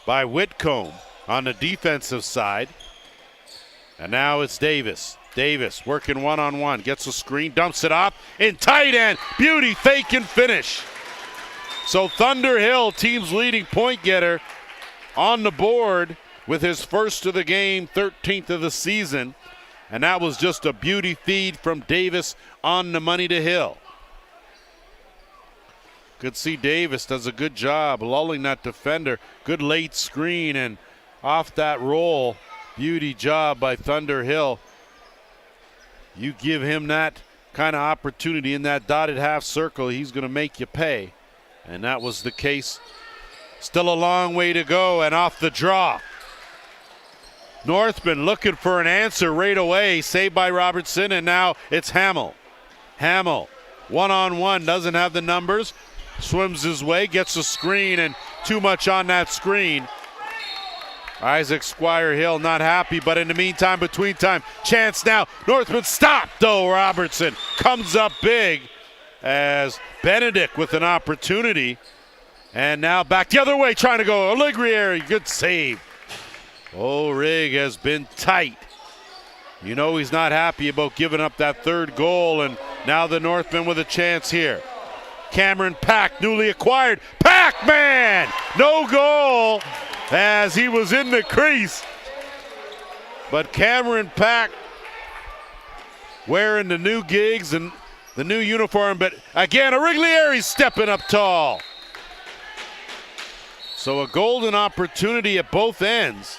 by Whitcomb on the defensive side. And now it's Davis. Davis working one-on-one, gets a screen, dumps it off in tight end. Beauty fake and finish. So Thunder Hill, team's leading point getter, on the board with his first of the game, 13th of the season. And that was just a beauty feed from Davis on the money to Hill. Could see Davis does a good job lulling that defender. Good late screen, and off that roll, beauty job by Thunder Hill. You give him that kind of opportunity in that dotted half circle, he's going to make you pay. And that was the case. Still a long way to go, and off the draw. Northmen looking for an answer right away. Saved by Robertson, and now it's Hamill. Hamill, one-on-one, doesn't have the numbers. swims his way, gets a screen, and too much on that screen. Isaac Squire-Hill not happy, but in the meantime, between time, chance now. Northman stopped, though. Robertson comes up big as Benedict with an opportunity. And now back the other way, trying to go. Aligrieri, good save. Rig has been tight. You know he's not happy about giving up that third goal, and now the Northmen with a chance here. Cameron Pack, newly acquired. Pac-Man! No goal as he was in the crease. But Cameron Pack wearing the new gigs and the new uniform, but again, Aligrieri stepping up tall. So a golden opportunity at both ends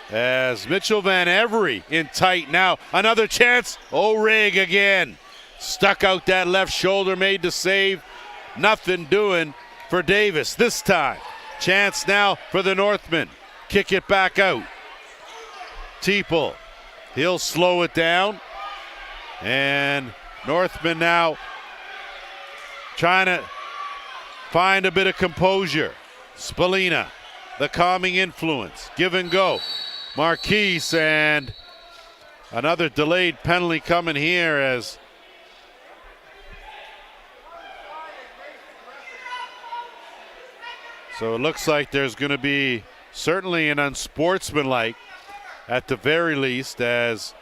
as Mitchell Van Every in tight now. Another chance. Rig again. Stuck out that left shoulder, made the save. Nothing doing for Davis this time. Chance now for the Northmen. Kick it back out. Teeple. He'll slow it down. And Northmen now trying to find a bit of composure. Spallina, the calming influence. Give and go. Marquise, and another delayed penalty coming here as so it looks like there's going to be certainly an unsportsmanlike at the very least, as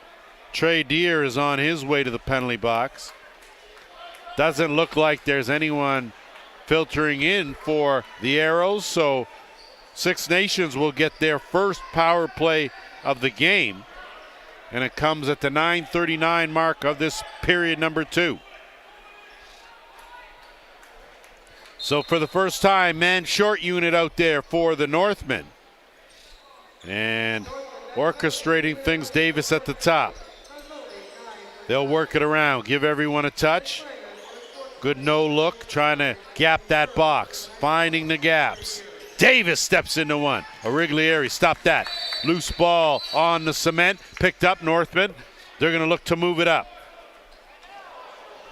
Trey Deer is on his way to the penalty box. Doesn't look like there's anyone filtering in for the Arrows, so Six Nations will get their first power play of the game, and it comes at the 9:39 mark of this period number 2. So for the first time, man short unit out there for the Northmen. And orchestrating things, Davis at the top. They'll work it around, give everyone a touch. Good no look, trying to gap that box, finding the gaps. Davis steps into one. Aligrieri, stop that. Loose ball on the cement, picked up Northman. They're going to look to move it up.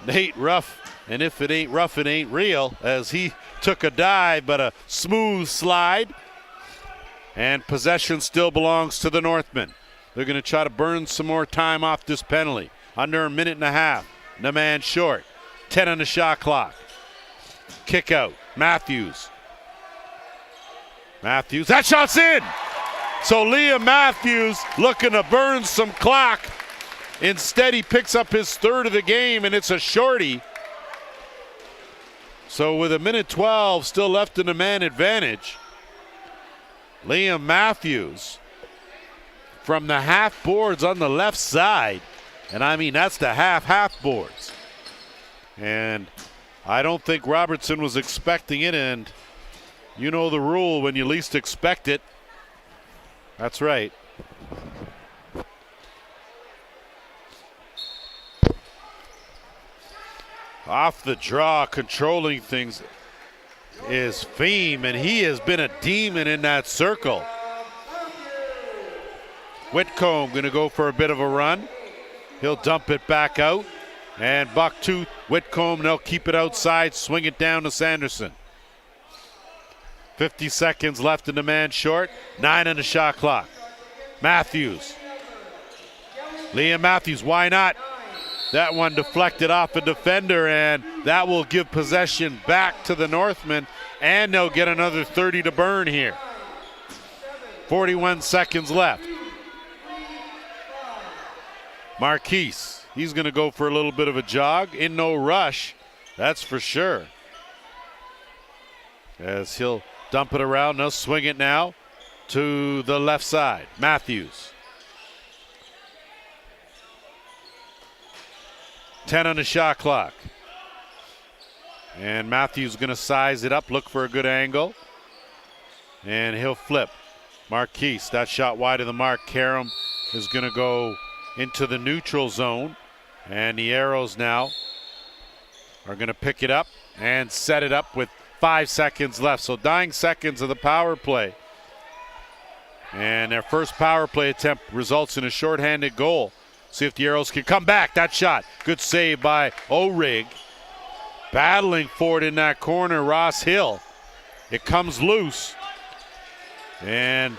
Nate Ruff, and if it ain't rough, it ain't real, as he took a dive, but a smooth slide. And possession still belongs to the Northmen. They're going to try to burn some more time off this penalty. Under a minute and a half. The man short. 10 on the shot clock. Kick out. Matthews, that shot's in! So Liam Matthews looking to burn some clock. Instead, he picks up his third of the game, and it's a shorty. So with a minute 12 still left in the man advantage, Liam Matthews from the half boards on the left side, and I mean that's the half boards. And I don't think Robertson was expecting it, and you know the rule, when you least expect it. That's right. Off the draw, controlling things is Feem, and he has been a demon in that circle. Whitcomb going to go for a bit of a run. He'll dump it back out. And Bucktooth, Whitcomb, they'll keep it outside, swing it down to Sanderson. 50 seconds left in the man short, 9 on the shot clock. Matthews. Liam Matthews, why not? That one deflected off a defender, and that will give possession back to the Northmen, and they'll get another 30 to burn here. 41 seconds left. Marquise, he's going to go for a little bit of a jog. In no rush, that's for sure. As he'll dump it around, they'll swing it now to the left side. Matthews. 10 on the shot clock. And Matthews going to size it up, look for a good angle. And he'll flip. Marquise, that shot wide of the mark. Karam is going to go into the neutral zone. And the Arrows now are going to pick it up and set it up with 5 seconds left. So dying seconds of the power play. And their first power play attempt results in a shorthanded goal. See if the Arrows can come back. That shot, good save by O'Rig. battling for it in that corner, Ross Hill. It comes loose. And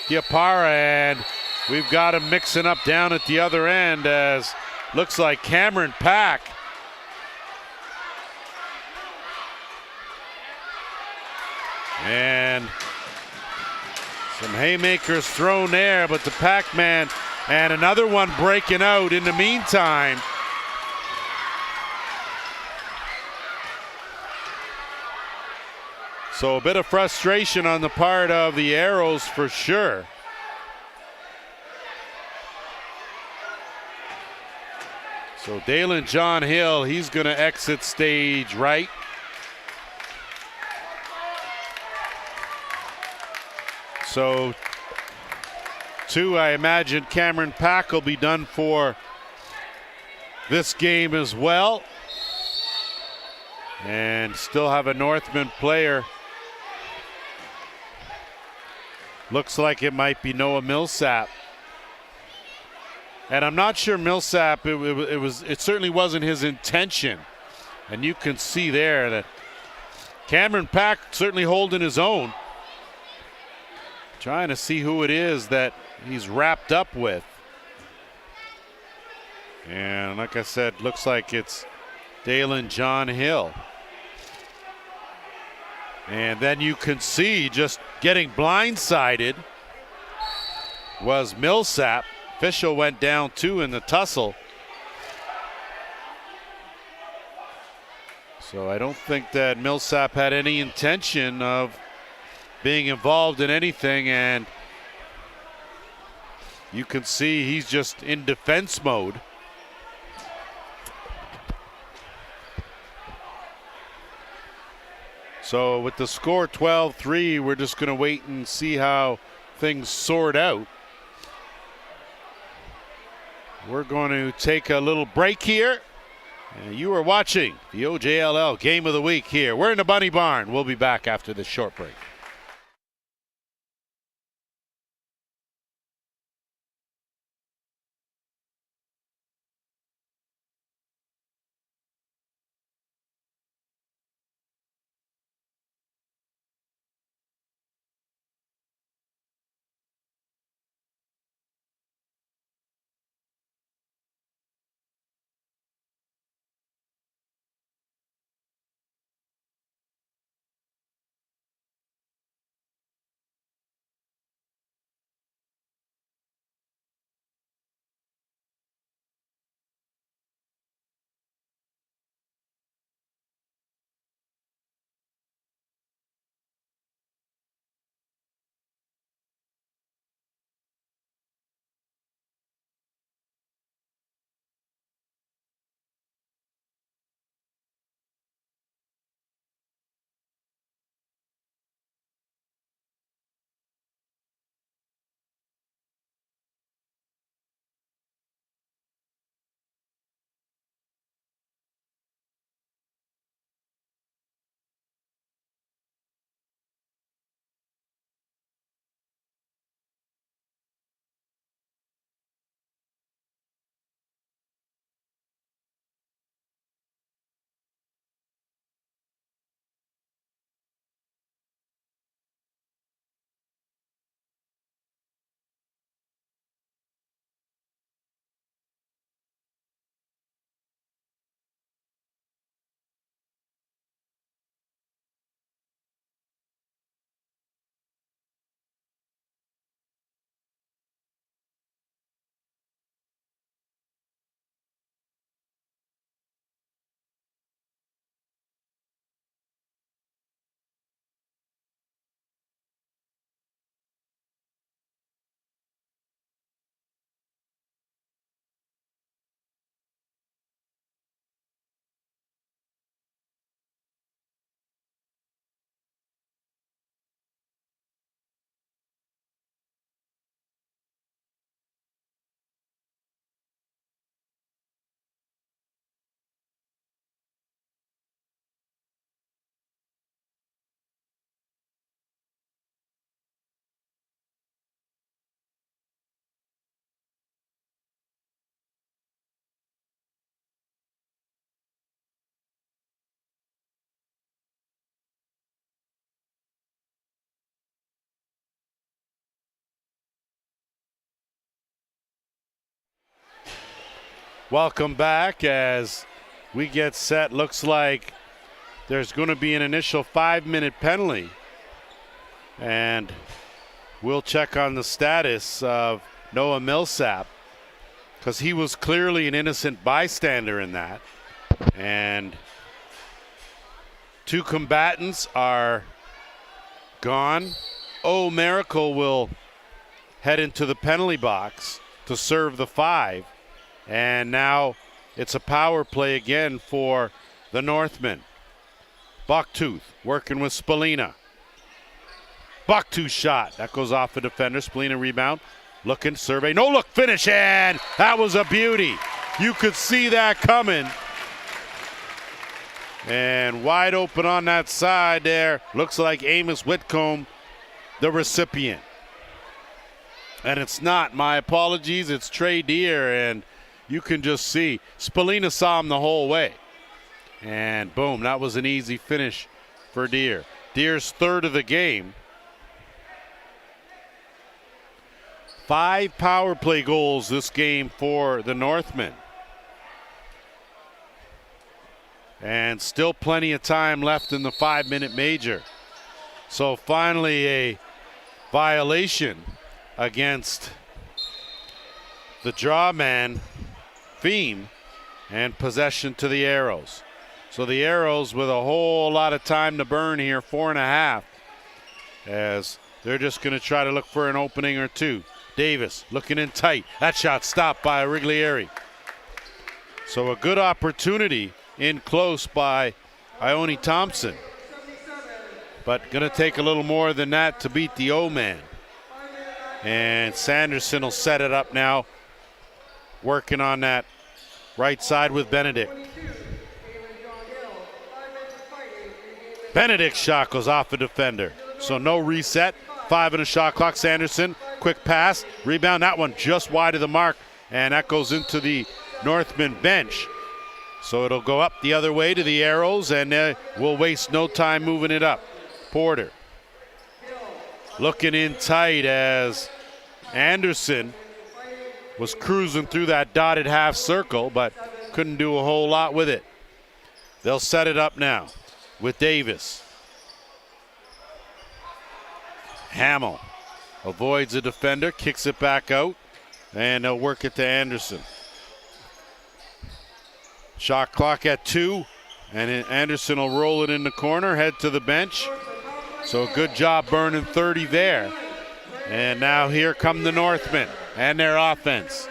Diapara, and we've got him mixing up down at the other end as looks like Cameron Pack. And some haymakers thrown there, but the Pac-Man, and another one breaking out in the meantime. So a bit of frustration on the part of the Arrows for sure. So Dalen John Hill, he's going to exit stage right. So two, I imagine Cameron Pack will be done for this game as well. And still have a Northman player. Looks like it might be Noah Millsap. And I'm not sure Millsap, it certainly wasn't his intention. And you can see there that Cameron Pack certainly holding his own. Trying to see who it is that he's wrapped up with. And like I said, looks like it's Dalen John Hill. And then you can see just getting blindsided was Millsap. Official went down too in the tussle. So I don't think that Millsap had any intention of being involved in anything, and you can see he's just in defense mode. So with the score 12-3, we're just going to wait and see how things sort out. We're going to take a little break here. And you are watching the OJLL Game of the Week here. We're in the Bunny Barn. We'll be back after this short break. Welcome back as we get set. Looks like there's going to be an initial 5-minute penalty. And we'll check on the status of Noah Millsap, because he was clearly an innocent bystander in that. And 2 combatants are gone. Oh, Miracle will head into the penalty box to serve the 5. And now it's a power play again for the Northmen. Bucktooth working with Spallina. Bucktooth shot. That goes off the defender. Spallina rebound. Looking, survey. No look, finish, and that was a beauty. You could see that coming. And wide open on that side there. Looks like Amos Whitcomb, the recipient. And it's not, my apologies, it's Trey Deer, and you can just see Spallina saw him the whole way. And boom, that was an easy finish for Deer. Deer's 3rd of the game. 5 power play goals this game for the Northmen. And still plenty of time left in the 5-minute major. So finally a violation against the draw man, Theme, and possession to the Arrows. So the Arrows with a whole lot of time to burn here, 4.5, as they're just going to try to look for an opening or two. Davis looking in tight. That shot stopped by Riglieri. So a good opportunity in close by Ione Thompson. But going to take a little more than that to beat the O-man. And Sanderson will set it up now, working on that right side with Benedict. Benedict's shot goes off the defender. So no reset. 5 in the shot clock. Sanderson, quick pass, rebound. That one just wide of the mark, and that goes into the Northman bench. So it'll go up the other way to the Arrows, and we'll waste no time moving it up. Porter looking in tight as Anderson was cruising through that dotted half circle, but couldn't do a whole lot with it. They'll set it up now with Davis. Hamill avoids a defender, kicks it back out, and they'll work it to Anderson. Shot clock at 2, and Anderson will roll it in the corner, head to the bench. So good job burning 30 there. And now here come the Northmen and their offense,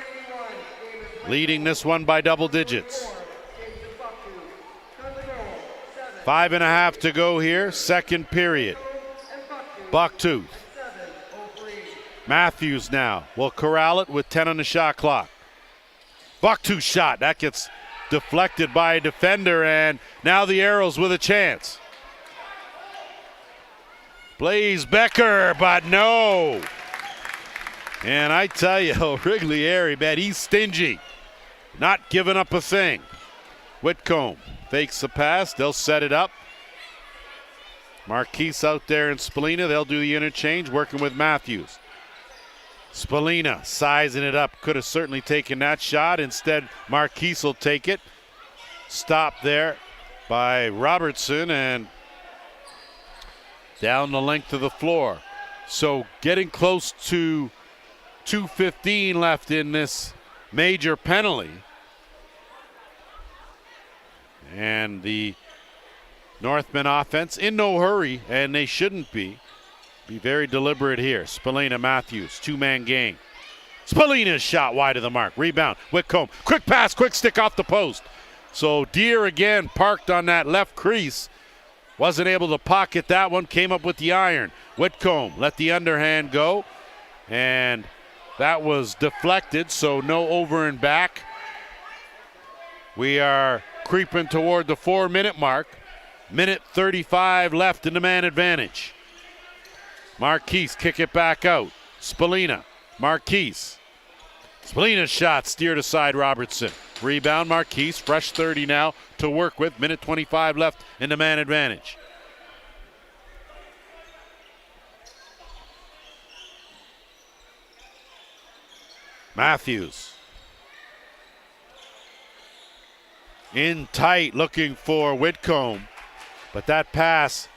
leading this one by double digits. 5.5 to go here, second period. Bucktooth. Matthews now will corral it with 10 on the shot clock. Bucktooth shot, that gets deflected by a defender, and now the Arrows with a chance. Blaze Becker, but no. And I tell you, Riglieri, man, he's stingy. Not giving up a thing. Whitcomb fakes the pass. They'll set it up. Marquise out there in Spallina. They'll do the interchange, working with Matthews. Spallina sizing it up. Could have certainly taken that shot. Instead, Marquise will take it. Stopped there by Robertson, and down the length of the floor. So getting close to 2:15 left in this major penalty. And the Northmen offense in no hurry, and they shouldn't be. Be very deliberate here. Spallina, Matthews, 2-man game. Spallina's shot wide of the mark. Rebound, Whitcomb. Quick pass, quick stick off the post. So Deer again parked on that left crease. Wasn't able to pocket that one, came up with the iron. Whitcomb let the underhand go, and that was deflected, so no over and back. We are creeping toward the 4-minute mark. Minute 35 left in the man advantage. Marquise kick it back out. Spallina, Marquise. Spallina's shot steered aside Robertson. Rebound Marquise, fresh 30 now to work with. Minute 25 left in the man advantage. Matthews. in tight looking for Whitcomb, but that pass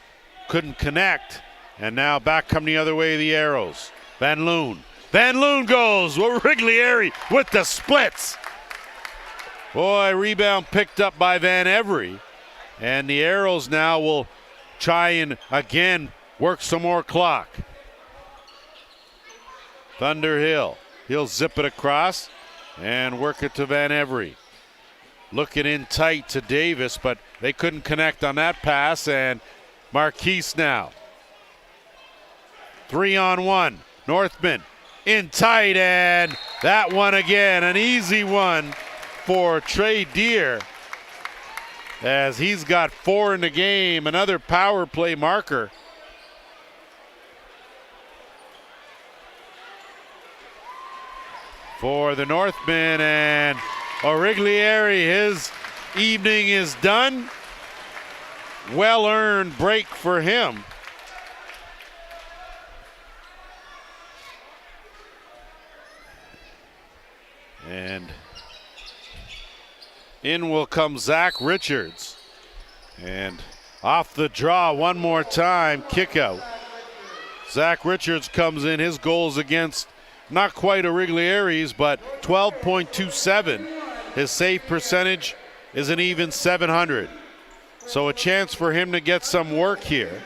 couldn't connect, and now back come the other way the Arrows. Van Loon goes. Well, Riglieri with the splits. Boy, rebound picked up by Van Every, and the Arrows now will try and again work some more clock. Thunderhill, he'll zip it across and work it to Van Every. Looking in tight to Davis, but they couldn't connect on that pass, and Marquise now. 3-on-1, Northmen in tight, and that one again, an easy one for Trey Deer, as he's got 4 in the game, another power play marker. For the Northmen, and Origlieri, his evening is done. Well-earned break for him. And in will come Zach Richards. And off the draw one more time, kick out. Zach Richards comes in, his goals against not quite Origlieri's, but 12.27. His save percentage is an even .700. So a chance for him to get some work here.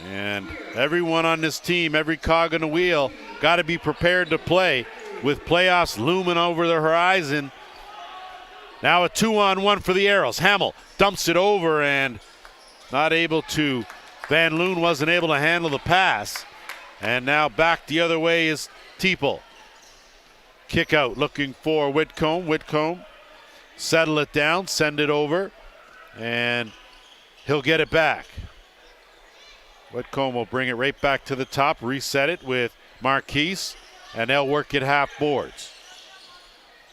And everyone on this team, every cog in the wheel, got to be prepared to play with playoffs looming over the horizon. Now a 2-on-1 for the Arrows. Hamill dumps it over and not able to. Van Loon wasn't able to handle the pass. And now back the other way is Teeple. Kick out looking for Whitcomb. Whitcomb settle it down, send it over, and he'll get it back. Whitcomb will bring it right back to the top, reset it with Marquise, and they'll work it half boards.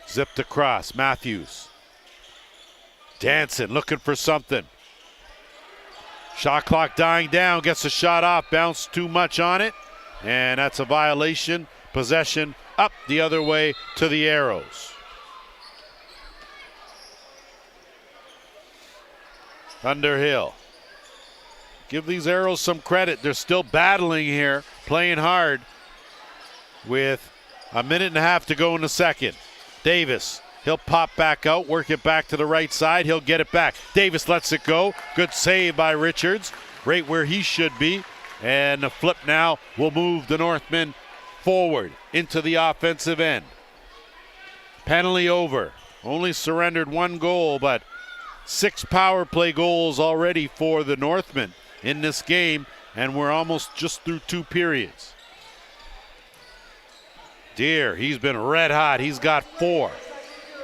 Zipped across, Matthews. Dancing, looking for something. Shot clock dying down, gets a shot off, bounced too much on it, and that's a violation. Possession up the other way to the Arrows. Underhill. Give these Arrows some credit. They're still battling here, playing hard with a minute and a half to go in the second. Davis, he'll pop back out, work it back to the right side. He'll get it back. Davis lets it go. Good save by Richards, right where he should be. And the flip now will move the Northmen forward into the offensive end. Penalty over. Only surrendered 1 goal, but 6 power play goals already for the Northmen in this game, and we're almost just through 2 periods. Deer, he's been red hot. He's got 4.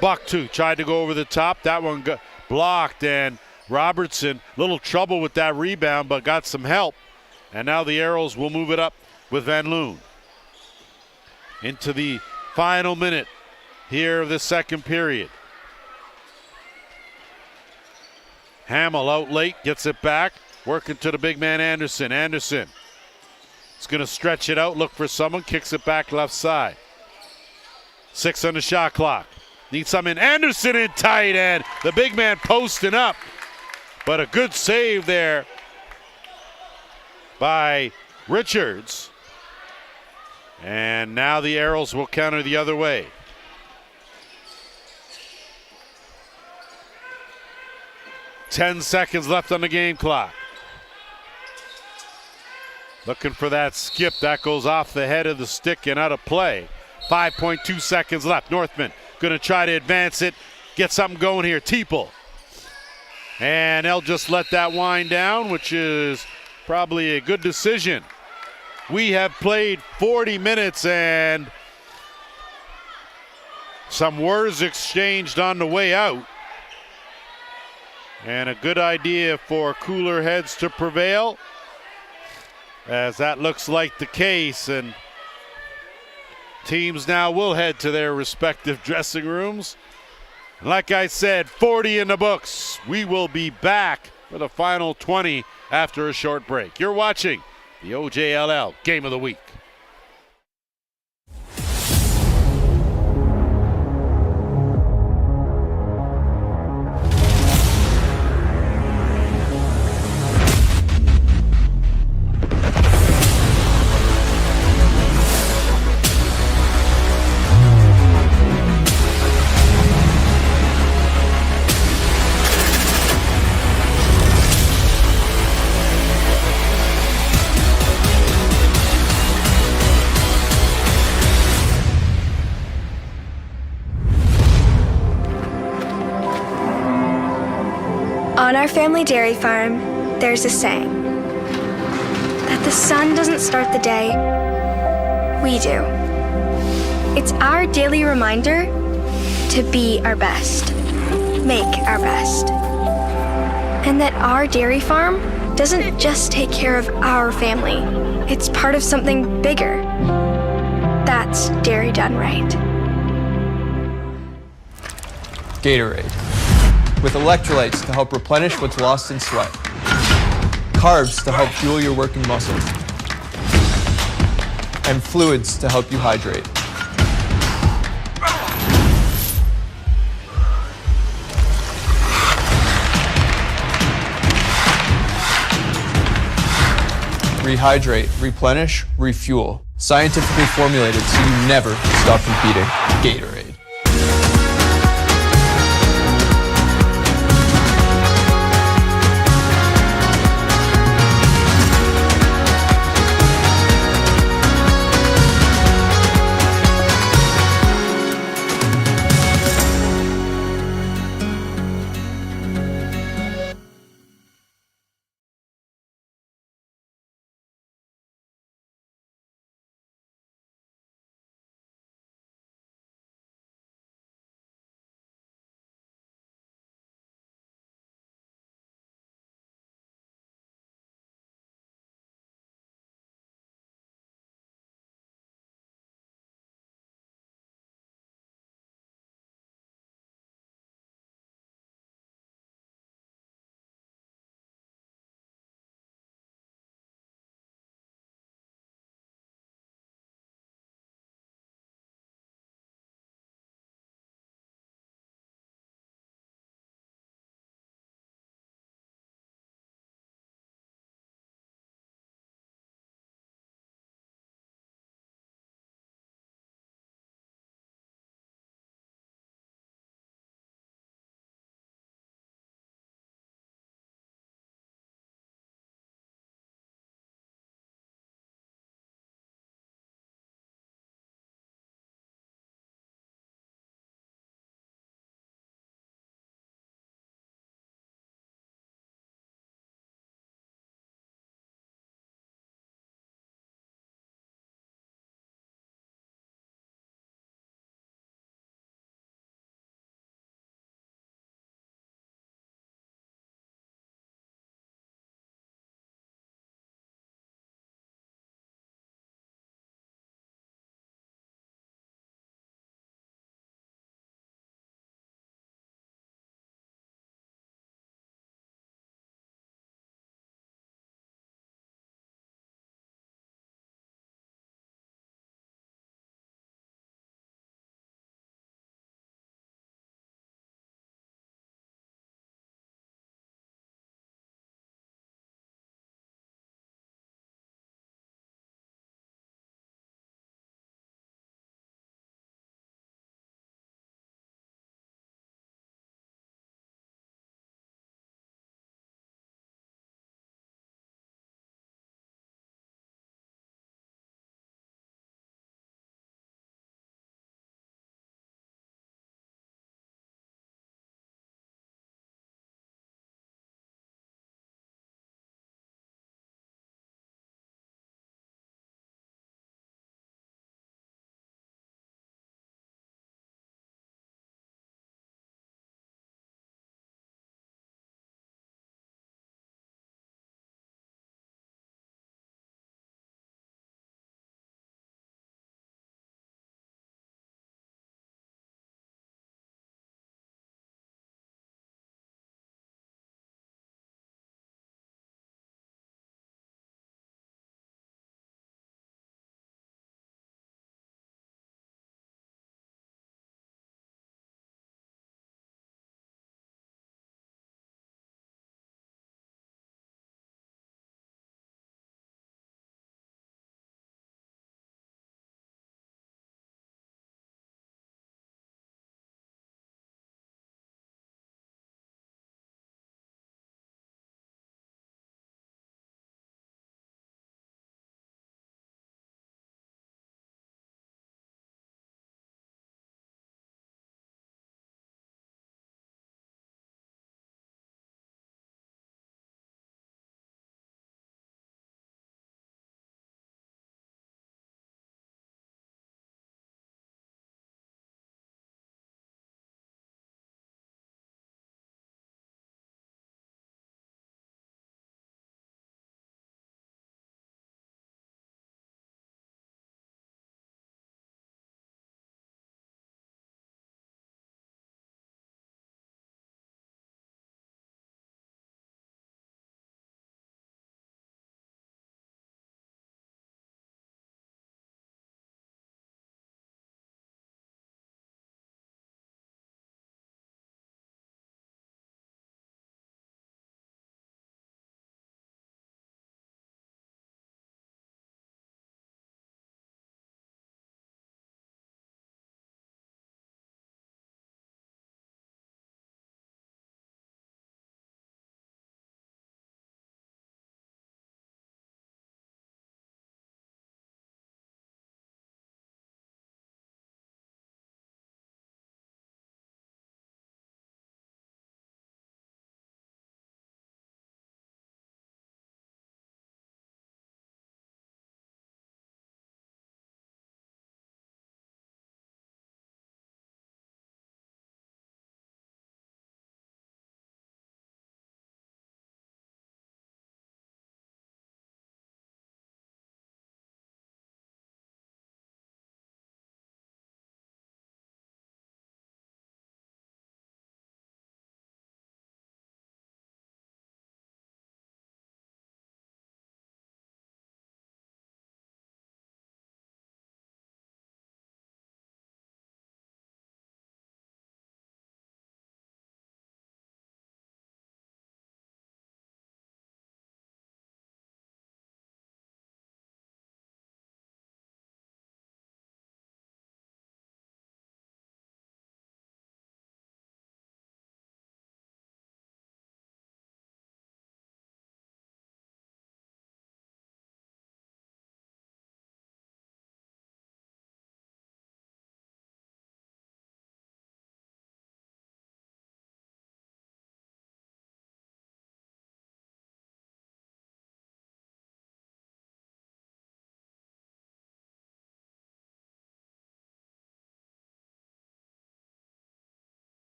Buck-2 tried to go over the top. That one got blocked, and Robertson, little trouble with that rebound, but got some help. And now the Arrows will move it up with Van Loon. Into the final minute here of the second period. Hamill out late, gets it back, working to the big man Anderson. Anderson is going to stretch it out, look for someone, kicks it back left side. 6 on the shot clock. Needs some in. Anderson in tight, and the big man posting up. But a good save there by Richards. And now the Arrows will counter the other way. Ten seconds left on the game clock. Looking for that skip. That goes off the head of the stick and out of play. 5.2 seconds left. Northmen going to try to advance it. Get something going here. Teeple. And they'll just let that wind down, which is probably a good decision. We have played 40 minutes and some words exchanged on the way out. And a good idea for cooler heads to prevail, as that looks like the case. And teams now will head to their respective dressing rooms. Like I said, 40 in the books. We will be back for the final 20 after a short break. You're watching the OJLL Game of the Week. our family dairy farm, there's a saying that the sun doesn't start the day, we do. It's our daily reminder to be our best, make our best. And that our dairy farm doesn't just take care of our family, it's part of something bigger. That's dairy done right. Gatorade, with electrolytes to help replenish what's lost in sweat, carbs to help fuel your working muscles, and fluids to help you hydrate. Rehydrate, replenish, refuel. Scientifically formulated so you never stop competing. Gatorade.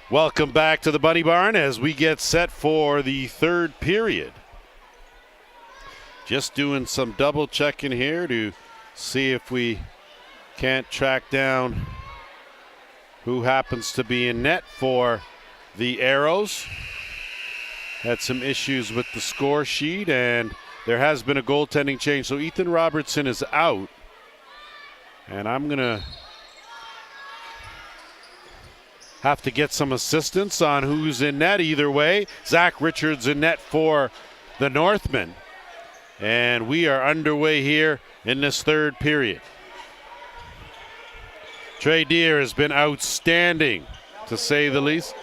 Welcome back to the Bunny Barn as we get set for the third period. Just doing some double checking here to see if we can't track down who happens to be in net for the Arrows. Had some issues with the score sheet, and there has been a goaltending change. So Ethan Robertson is out, and I'm going to have to get some assistance on who's in net either way. Zach Richards in net for the Northmen. And we are underway here in this third period. Trey Deere has been outstanding, to say the least.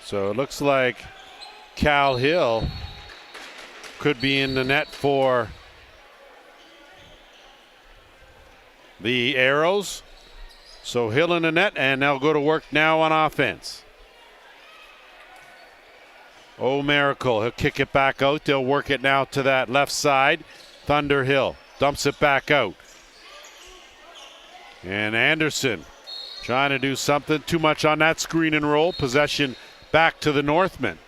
So it looks like Cal Hill could be in the net for the Arrows. So Hill in the net, and they'll go to work now on offense. Oh, miracle. He'll kick it back out. They'll work it now to that left side. Thunderhill dumps it back out. And Anderson trying to do something. Too much on that screen and roll. Possession back to the Northmen.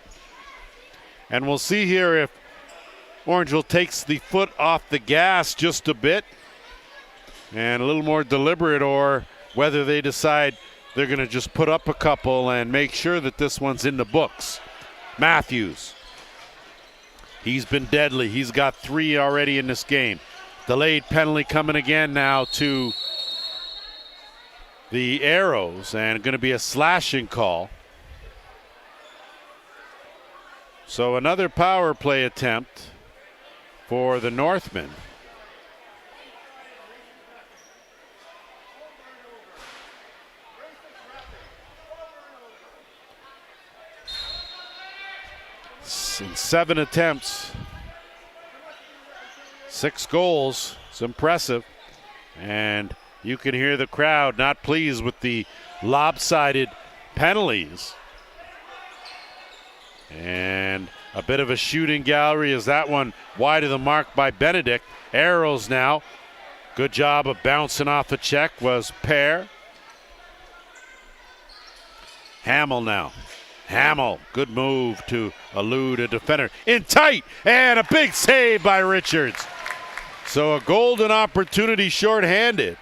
And we'll see here if Orangeville takes the foot off the gas just a bit and a little more deliberate, or whether they decide they're going to just put up a couple and make sure that this one's in the books. Matthews. He's been deadly. He's got 3 already in this game. Delayed penalty coming again now to the Arrows, and going to be a slashing call. So another power play attempt for the Northmen. In 7 attempts, 6 goals. It's impressive. And you can hear the crowd not pleased with the lopsided penalties. And a bit of a shooting gallery as that one wide of the mark by Benedict. Arrows now. Good job of bouncing off the check was Pear. Hamill now. Hamill, good move to elude a defender. In tight, and a big save by Richards. So a golden opportunity shorthanded.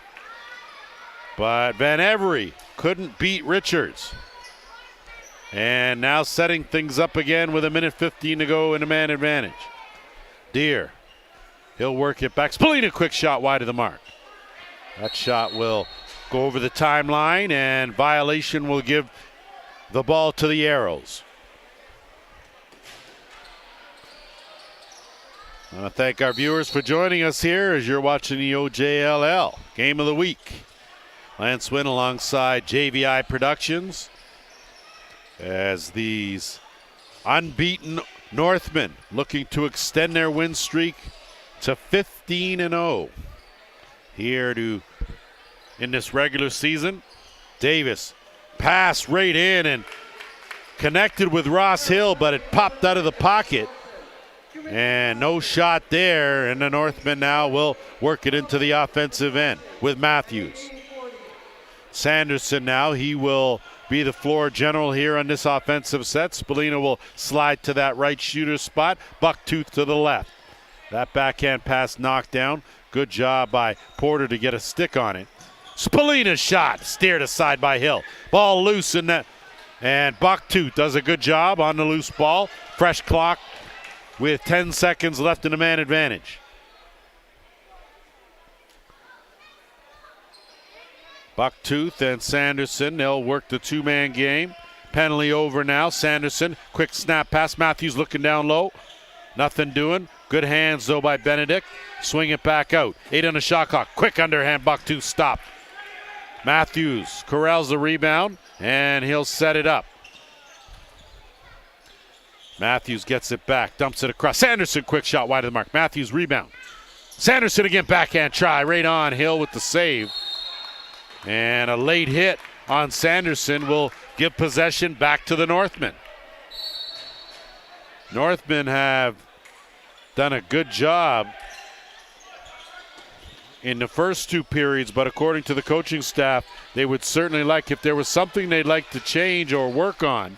But Van Every couldn't beat Richards. And now setting things up again with 1:15 to go in a man advantage. Deere, he'll work it back. Spallina, quick shot wide of the mark. That shot will go over the timeline, and violation will give the ball to the Arrows. I want to thank our viewers for joining us here as you're watching the OJLL Game of the Week. Lance Wynn alongside JVI Productions as these unbeaten Northmen looking to extend their win streak to 15-0 here in this regular season. Davis pass right in and connected with Ross Hill, but it popped out of the pocket. And no shot there, and the Northmen now will work it into the offensive end with Matthews. Sanderson now, he will be the floor general here on this offensive set. Spallina will slide to that right shooter spot. Bucktooth to the left. That backhand pass knocked down. Good job by Porter to get a stick on it. Spallina's shot steered aside by Hill. Ball loose in that, and Bucktooth does a good job on the loose ball. Fresh clock with 10 seconds left in the man advantage. Bucktooth and Sanderson, they'll work the 2-man game. Penalty over now. Sanderson, quick snap pass. Matthews looking down low. Nothing doing. Good hands though by Benedict. Swing it back out. 8 on the shot clock. Quick underhand. Bucktooth stopped. Matthews corrals the rebound, and he'll set it up. Matthews gets it back, dumps it across. Sanderson, quick shot wide of the mark. Matthews rebound. Sanderson again, backhand try, right on. Hill with the save. And a late hit on Sanderson will give possession back to the Northmen. Northmen have done a good job in the first two periods, but according to the coaching staff, they would certainly like, if there was something they'd like to change or work on,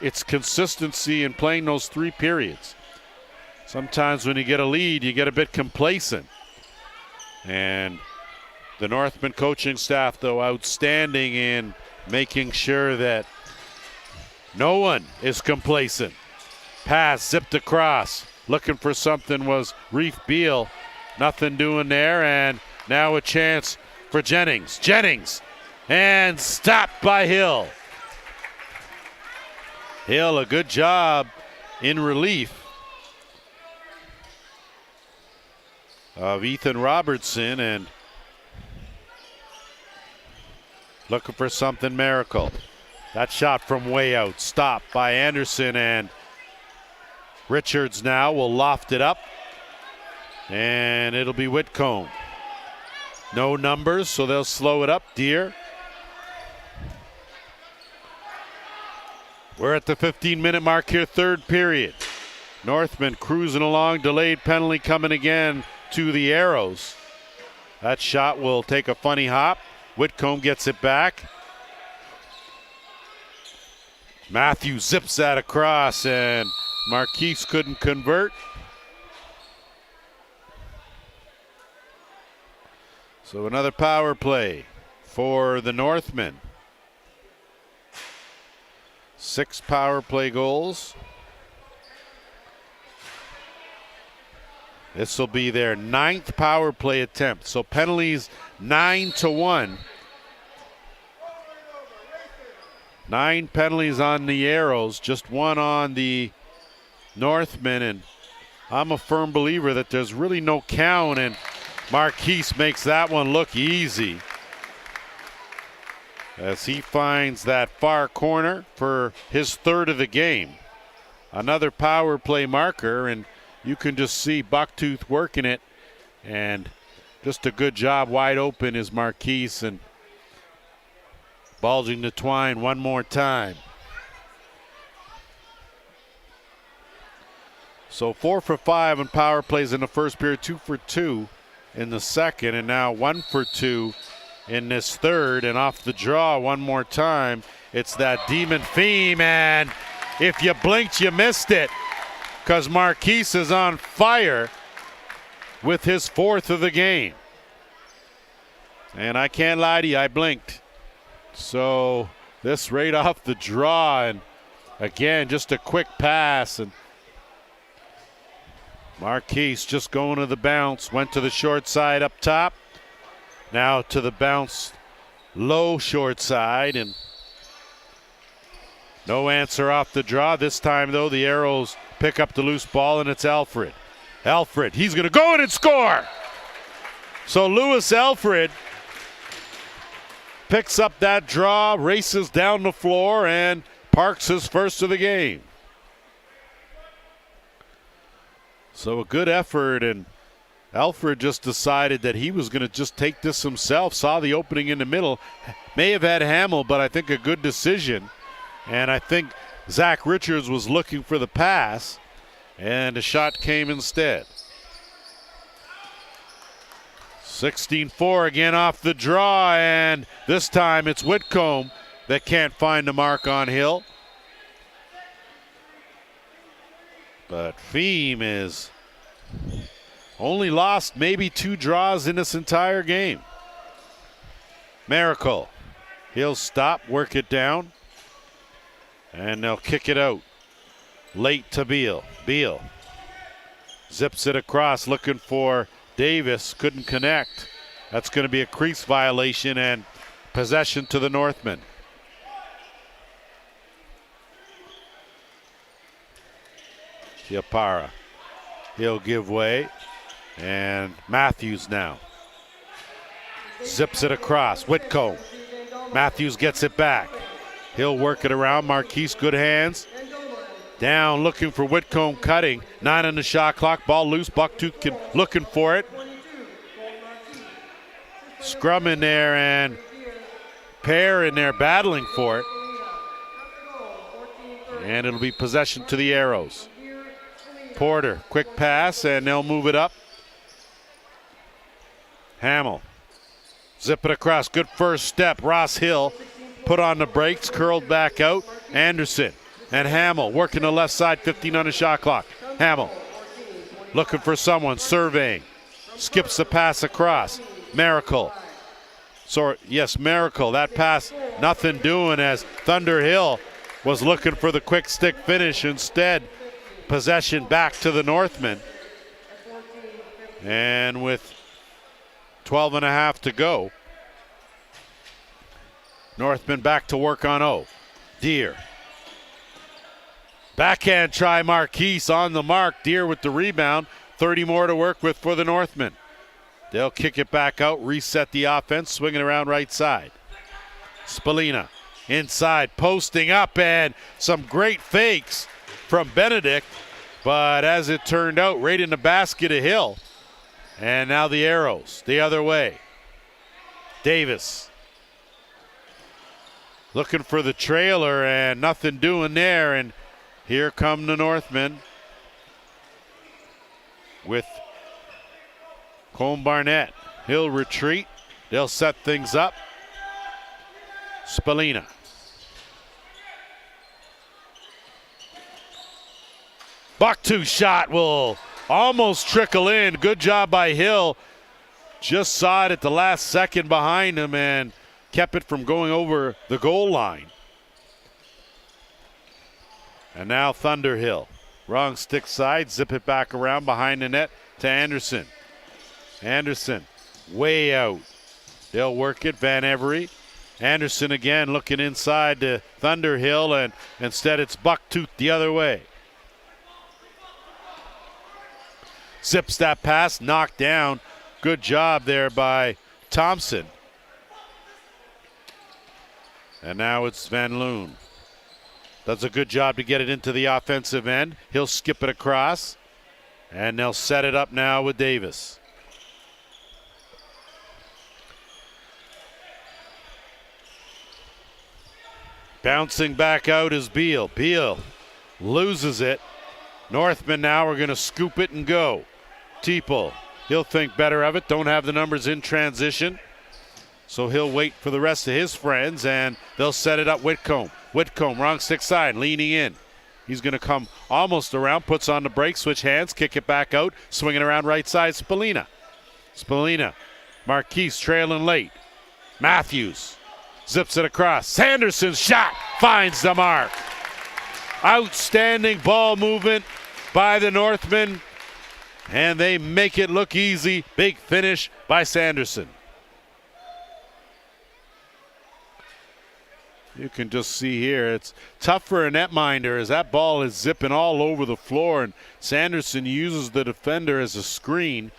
it's consistency in playing those 3 periods. Sometimes when you get a lead, you get a bit complacent. And the Northmen coaching staff, though, outstanding in making sure that no one is complacent. Pass zipped across. Looking for something was Reef Beal. Nothing doing there, and now a chance for Jennings. Jennings, and stopped by Hill. Hill, a good job in relief of Ethan Robertson, and looking for something miracle. That shot from way out, stopped by Anderson, and Richards now will loft it up. And it'll be Whitcomb. No numbers, so they'll slow it up. Deere. We're at the 15-minute mark here, third period. Northmen cruising along, delayed penalty coming again to the Arrows. That shot will take a funny hop. Whitcomb gets it back. Matthews zips that across, and Marquise couldn't convert. So another power play for the Northmen. 6 power play goals. This will be their 9th power play attempt. So penalties 9-1. 9 penalties on the Arrows, just 1 on the Northmen. And I'm a firm believer that there's really no count, and Marquise makes that one look easy as he finds that far corner for his 3rd of the game. Another power play marker, and you can just see Bucktooth working it, and just a good job. Wide open is Marquise, and bulging the twine one more time. So 4 for 5 on power plays in the first period, 2 for 2 in the second, and now 1 for 2 in this third. And off the draw one more time, it's that demon Theme, and if you blinked, you missed it, because Marquise is on fire with his 4th of the game. And I can't lie to you, I blinked. So this right off the draw, and again, just a quick pass, and Marquise just going to the bounce, went to the short side up top. Now to the bounce low short side, and no answer off the draw. This time though, the Arrows pick up the loose ball, and it's Alfred. Alfred, he's gonna go in and score. So Lewis Alfred picks up that draw, races down the floor, and parks his 1st of the game. So a good effort, and Alfred just decided that he was going to just take this himself, saw the opening in the middle, may have had Hamill, but I think a good decision. And I think Zach Richards was looking for the pass, and a shot came instead. 16-4 again off the draw, and this time it's Whitcomb that can't find the mark on Hill. But Theme is only lost maybe 2 draws in this entire game. Miracle. He'll stop, work it down, and they'll kick it out. Late to Beal. Beal zips it across, looking for Davis, couldn't connect. That's going to be a crease violation and possession to the Northmen. Chiapara. He'll give way, and Matthews now zips it across. Whitcomb. Matthews gets it back. He'll work it around. Marquise, good hands. Down, looking for Whitcomb, cutting. 9 on the shot clock. Ball loose. Bucktooth looking for it. Scrum in there, and Pair in there battling for it. And it'll be possession to the Arrows. Porter, quick pass, and they'll move it up. Hamill, zip it across, good first step. Ross Hill put on the brakes, curled back out. Anderson and Hamill working the left side, 15 on the shot clock. Hamill looking for someone, surveying, skips the pass across. Miracle. Miracle. That pass, nothing doing as Thunderhill was looking for the quick stick finish. Instead, possession back to the Northmen. And with 12 and a half to go, Northmen back to work on O. Deere. Backhand try, Marquise on the mark. Deere with the rebound. 30 more to work with for the Northmen. They'll kick it back out, reset the offense, swinging around right side. Spallina inside, posting up, and some great fakes from Benedict. But as it turned out, right in the basket of Hill. And now the arrows the other way. Davis looking for the trailer and nothing doing there. And here come the Northmen with Colm Barnett. He'll retreat. They'll set things up. Spallina. Buck-2 shot will almost trickle in. Good job by Hill. Just saw it at the last second behind him and kept it from going over the goal line. And now Thunderhill. Wrong stick side. Zip it back around behind the net to Anderson. Anderson way out. They'll work it. Van Every. Anderson again looking inside to Thunderhill, and instead it's Buck-2 the other way. Zips that pass, knocked down. Good job there by Thompson. And now it's Van Loon. Does a good job to get it into the offensive end. He'll skip it across, and they'll set it up now with Davis. Bouncing back out is Beal. Beal loses it. Northmen now are going to scoop it and go. Teeple, he'll think better of it. Don't have the numbers in transition. So he'll wait for the rest of his friends, and they'll set it up. Whitcomb. Whitcomb, wrong stick side, leaning in. He's going to come almost around, puts on the brake, switch hands, kick it back out, swinging around right side, Spallina. Spallina. Marquise trailing late. Matthews zips it across. Sanderson's shot finds the mark. Outstanding ball movement by the Northmen, and they make it look easy. Big finish by Sanderson. You can just see here, it's tough for a netminder as that ball is zipping all over the floor, and Sanderson uses the defender as a screen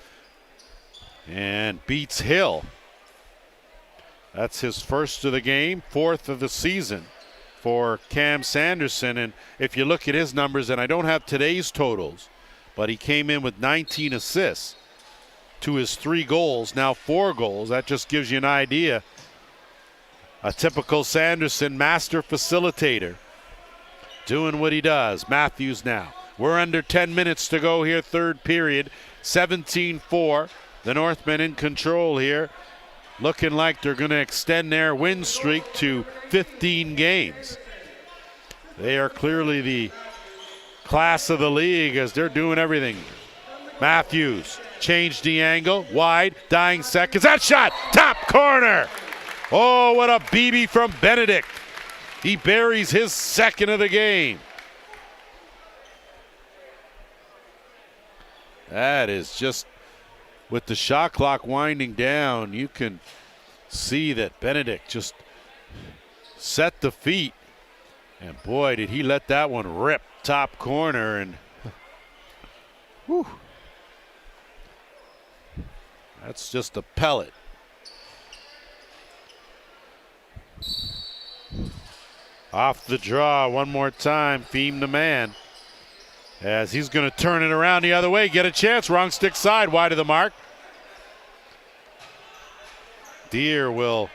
and beats Hill. That's his first of the game, fourth of the season for Cam Sanderson. And if you look at his numbers, and I don't have today's totals, but he came in with 19 assists to his 3 goals, now 4 goals. That just gives you an idea. A typical Sanderson master facilitator doing what he does. Matthews now. We're under 10 minutes to go here, third period. 17-4. The Northmen in control here. Looking like they're going to extend their win streak to 15 games. They are clearly the class of the league as they're doing everything. Matthews changed the angle, wide, dying seconds. That shot, top corner. Oh, what a BB from Benedict. He buries his second of the game. That is just, with the shot clock winding down, you can see that Benedict just set the feet. And boy, did he let that one rip top corner. And whew, that's just a pellet. Off the draw one more time, Thiem the man. As he's going to turn it around the other way, get a chance. Wrong stick side, wide of the mark. Deere will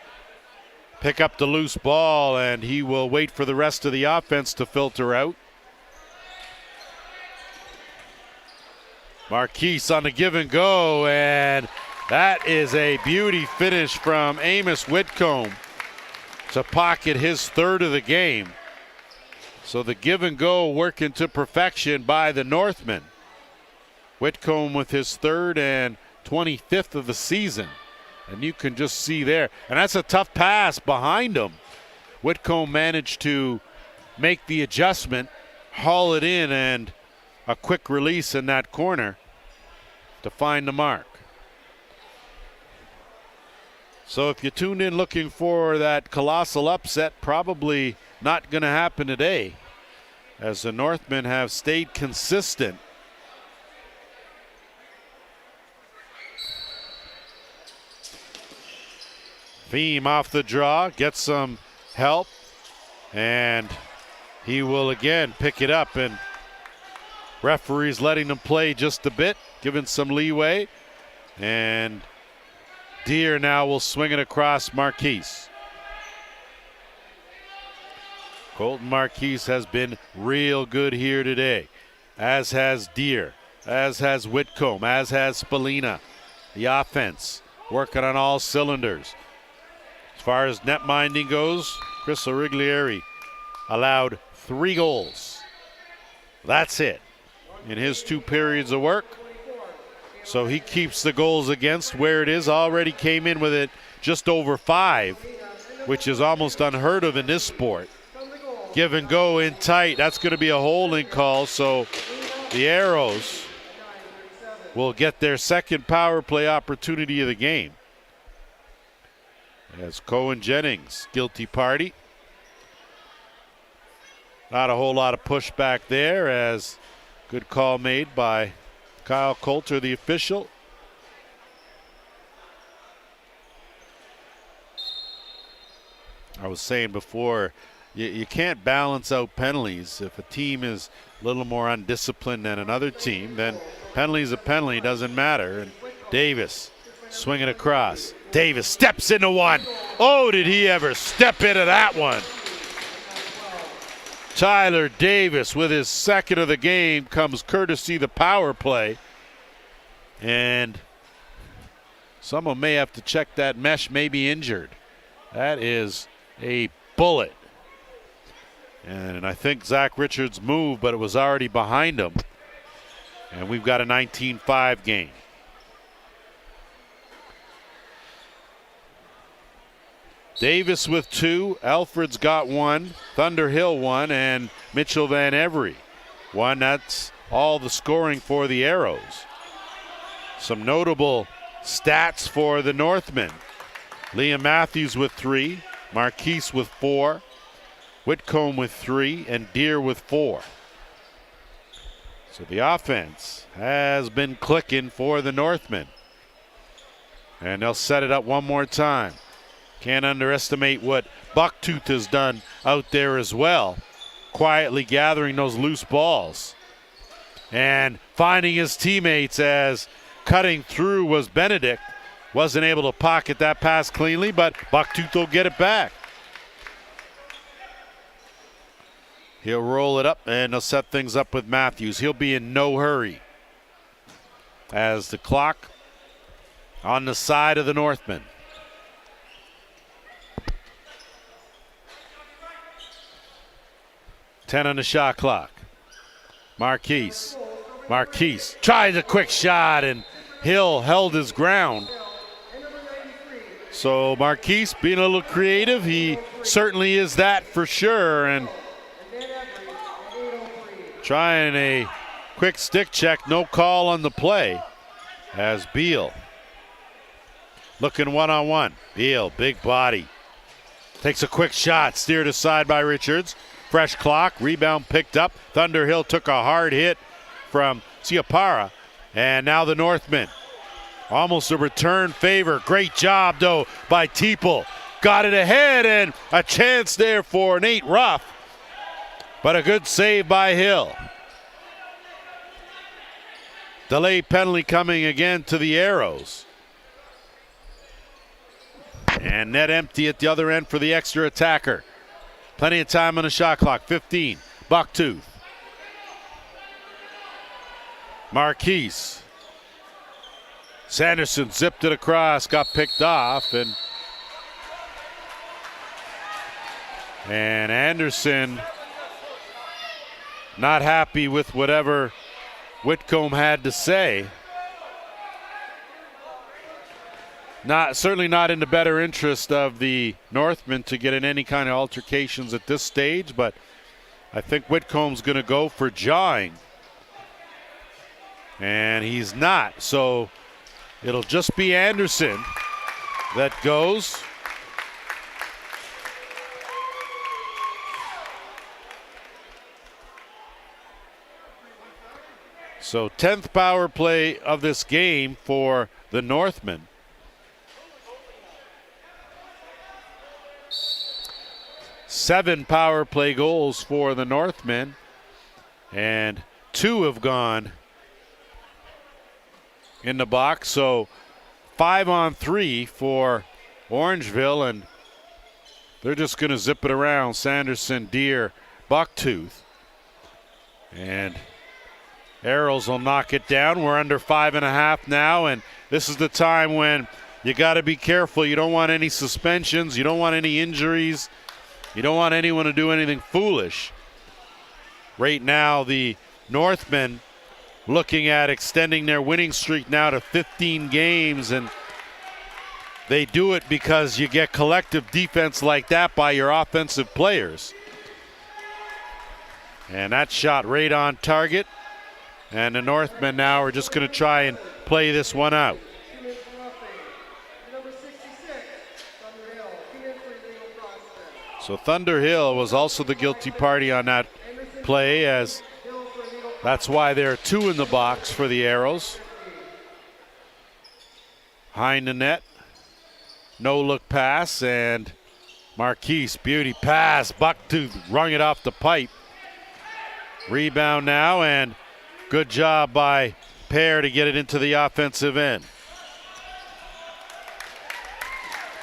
pick up the loose ball, and he will wait for the rest of the offense to filter out. Marquise on the give and go, and that is a beauty finish from Amos Whitcomb to pocket his third of the game. So the give and go working to perfection by the Northmen. Whitcomb with his third and 25th of the season. And you can just see there. And that's a tough pass behind him. Whitcomb managed to make the adjustment, haul it in, and a quick release in that corner to find the mark. So if you tuned in looking for that colossal upset, probably not going to happen today, as the Northmen have stayed consistent. Thiem off the draw, gets some help, and he will again pick it up, and referees letting them play just a bit, giving some leeway, and Deere now will swing it across Marquise. Colton Marquise has been real good here today, as has Deere, as has Whitcomb, as has Spallina. The offense working on all cylinders. As far as net minding goes, Chris Origlieri allowed 3 goals. That's it in his 2 periods of work. So he keeps the goals against where it is. Already came in with it just over 5, which is almost unheard of in this sport. Give and go in tight. That's going to be a holding call. So the Arrows will get their second power play opportunity of the game. As Cohen Jennings, guilty party. Not a whole lot of pushback there, as good call made by Kyle Coulter, the official. I was saying before, you can't balance out penalties. If a team is a little more undisciplined than another team, then penalty's a penalty, doesn't matter. And Davis swinging across. Davis steps into one. Oh, did he ever step into that one? Tyler Davis with his second of the game comes courtesy the power play. And someone may have to check that mesh, may be injured. That is a bullet. And I think Zach Richards moved, but it was already behind him. And we've got a 19-5 game. Davis with 2, Alfred's got 1, Thunderhill 1, and Mitchell Van Every 1. That's all the scoring for the Arrows. Some notable stats for the Northmen. Liam Matthews with 3, Marquise with 4, Whitcomb with 3, and Deere with 4. So the offense has been clicking for the Northmen. And they'll set it up one more time. Can't underestimate what Bucktooth has done out there as well, quietly gathering those loose balls and finding his teammates, as cutting through was Benedict. Wasn't able to pocket that pass cleanly, but Bucktooth will get it back. He'll roll it up and they'll set things up with Matthews. He'll be in no hurry as the clock on the side of the Northmen. Ten on the shot clock. Marquise tries a quick shot, and Hill held his ground. So Marquise being a little creative, he certainly is that for sure, and trying a quick stick check, no call on the play, as Beal looking one-on-one. Beal, big body, takes a quick shot, steered aside by Richards. Fresh clock, rebound picked up. Thunderhill took a hard hit from Ciapara, and now the Northmen. Almost a return favor. Great job, though, by Teeple. Got it ahead, and a chance there for Nate Ruff, but a good save by Hill. Delay penalty coming again to the Arrows. And net empty at the other end for the extra attacker. Plenty of time on the shot clock. 15. Bucktooth Marquise. Sanderson zipped it across, got picked off, and Anderson not happy with whatever Whitcomb had to say. Certainly not in the better interest of the Northmen to get in any kind of altercations at this stage, but I think Whitcomb's going to go for jawing. And he's not, so it'll just be Anderson that goes. So 10th power play of this game for the Northmen. Seven power play goals for the Northmen, and 2 have gone in the box. So 5-on-3 for Orangeville, and they're just going to zip it around. Sanderson, Deere, Bucktooth, and Arrows will knock it down. We're under 5.5 now, and this is the time when you got to be careful. You don't want any suspensions. You don't want any injuries. You don't want anyone to do anything foolish. Right now, the Northmen looking at extending their winning streak now to 15 games, and they do it because you get collective defense like that by your offensive players. And that shot right on target. And the Northmen now are just going to try and play this one out. So Thunderhill was also the guilty party on that play, as that's why there are 2 in the box for the Arrows. Behind the net, no look pass, and Marquise, beauty pass. Bucktooth wrung it off the pipe. Rebound now, and good job by Pear to get it into the offensive end.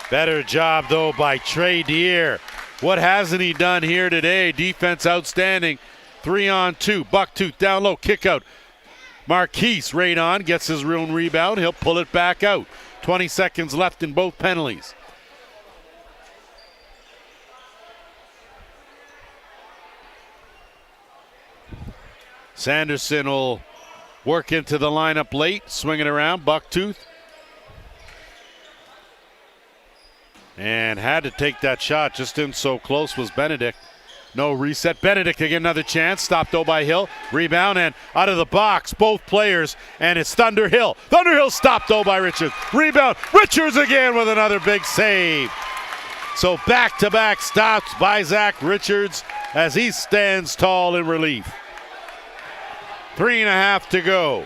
Better job though by Trey Deere. What hasn't he done here today? Defense outstanding. 3-on-2. Bucktooth down low, kick out. Marquise right on, gets his own rebound. He'll pull it back out. 20 seconds left in both penalties. Sanderson will work into the lineup late, swing it around. Bucktooth. And had to take that shot, just in so close was Benedict. No reset. Benedict again, another chance. Stopped though by Hill. Rebound and out of the box, both players, and it's Thunderhill. Thunderhill stopped though by Richards. Rebound. Richards again with another big save. So back-to-back stops by Zach Richards as he stands tall in relief. 3.5 to go.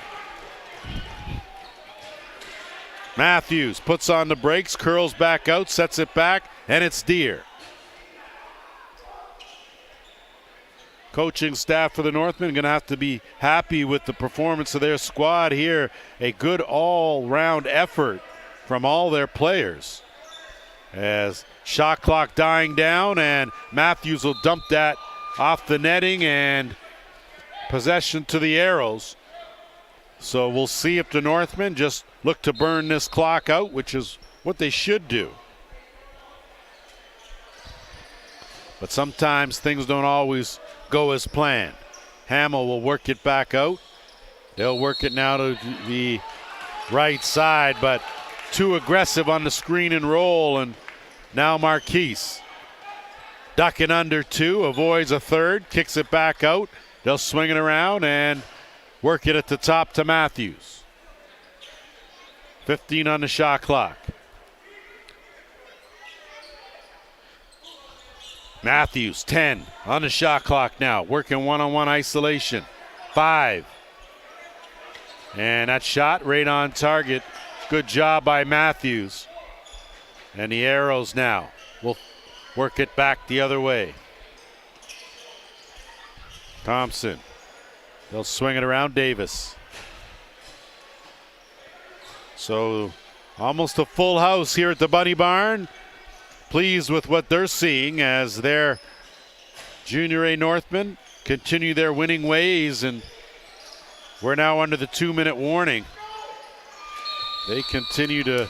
Matthews puts on the brakes, curls back out, sets it back, and it's Deere. Coaching staff for the Northmen going to have to be happy with the performance of their squad here. A good all-round effort from all their players. As shot clock dying down, and Matthews will dump that off the netting, and possession to the Arrows. So we'll see if the Northmen just look to burn this clock out, which is what they should do. But sometimes things don't always go as planned. Hamill will work it back out. They'll work it now to the right side, but too aggressive on the screen and roll, and now Marquise ducking under 2, avoids a third, kicks it back out. They'll swing it around and work it at the top to Matthews. 15 on the shot clock. Matthews, 10 on the shot clock now. Working one-on-one isolation. 5. And that shot right on target. Good job by Matthews. And the Arrows now will work it back the other way. Thompson. They'll swing it around. Davis. So almost a full house here at the Bunny Barn. Pleased with what they're seeing as their Junior A Northmen continue their winning ways and We're now under the 2-minute warning. They continue to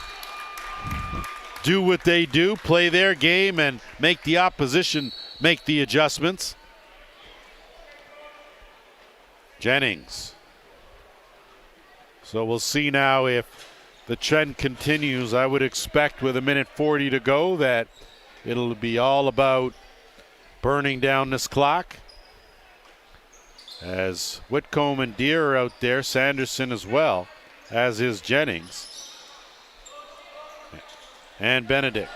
do what they do, play their game, and make the opposition make the adjustments. Jennings. So we'll see now if the trend continues. I would expect with 1:40 to go that it'll be all about burning down this clock. As Whitcomb and Deere are out there, Sanderson as well, as is Jennings. And Benedict.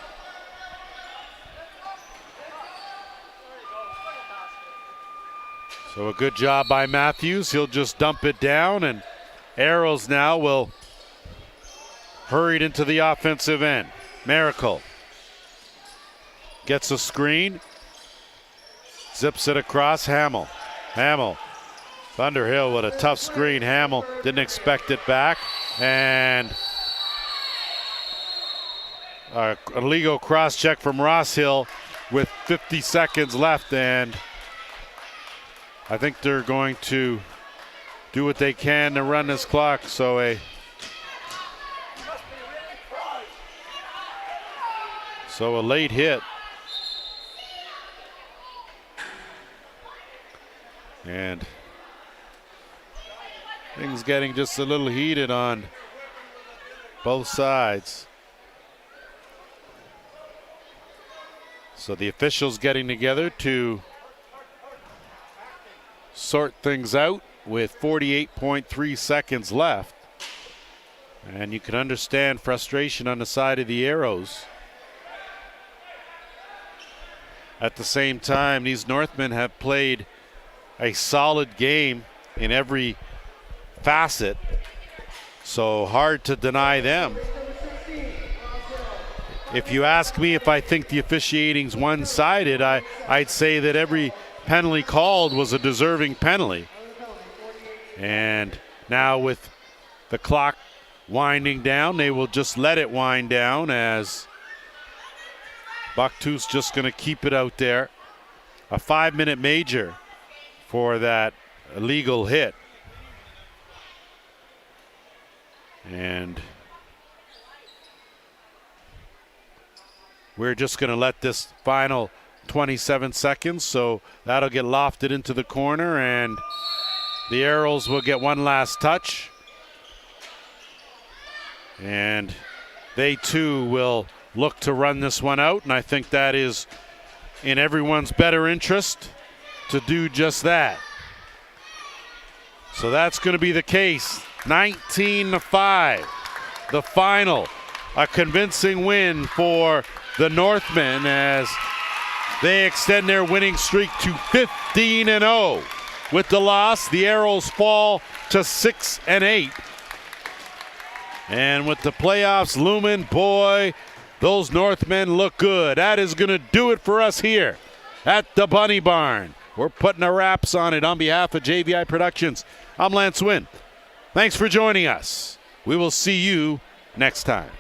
So a good job by Matthews. He'll just dump it down, and Arrows now will hurry it into the offensive end. Miracle gets a screen, zips it across. Hamill. Thunderhill with a tough screen. Hamill didn't expect it back, and a legal cross check from Ross Hill with 50 seconds left, and I think they're going to do what they can to run this clock. So a late hit. And things getting just a little heated on both sides. So the officials getting together to sort things out with 48.3 seconds left. And you can understand frustration on the side of the Arrows. At the same time, these Northmen have played a solid game in every facet, so hard to deny them. If you ask me if I think the officiating's one-sided, I'd say that every penalty called was a deserving penalty. And now with the clock winding down, they will just let it wind down, as Bucktooth's just going to keep it out there. A 5-minute major for that illegal hit. And we're just going to let this final 27 seconds, so that'll get lofted into the corner, and the Arrows will get one last touch. And they too will look to run this one out, and I think that is in everyone's better interest to do just that. So that's going to be the case. 19-5, the final. A convincing win for the Northmen as they extend their winning streak to 15-0. With the loss, the Arrows fall to 6-8. And with the playoffs looming, boy, those Northmen look good. That is going to do it for us here at the Bunny Barn. We're putting our wraps on it on behalf of JVI Productions. I'm Lance Wynn. Thanks for joining us. We will see you next time.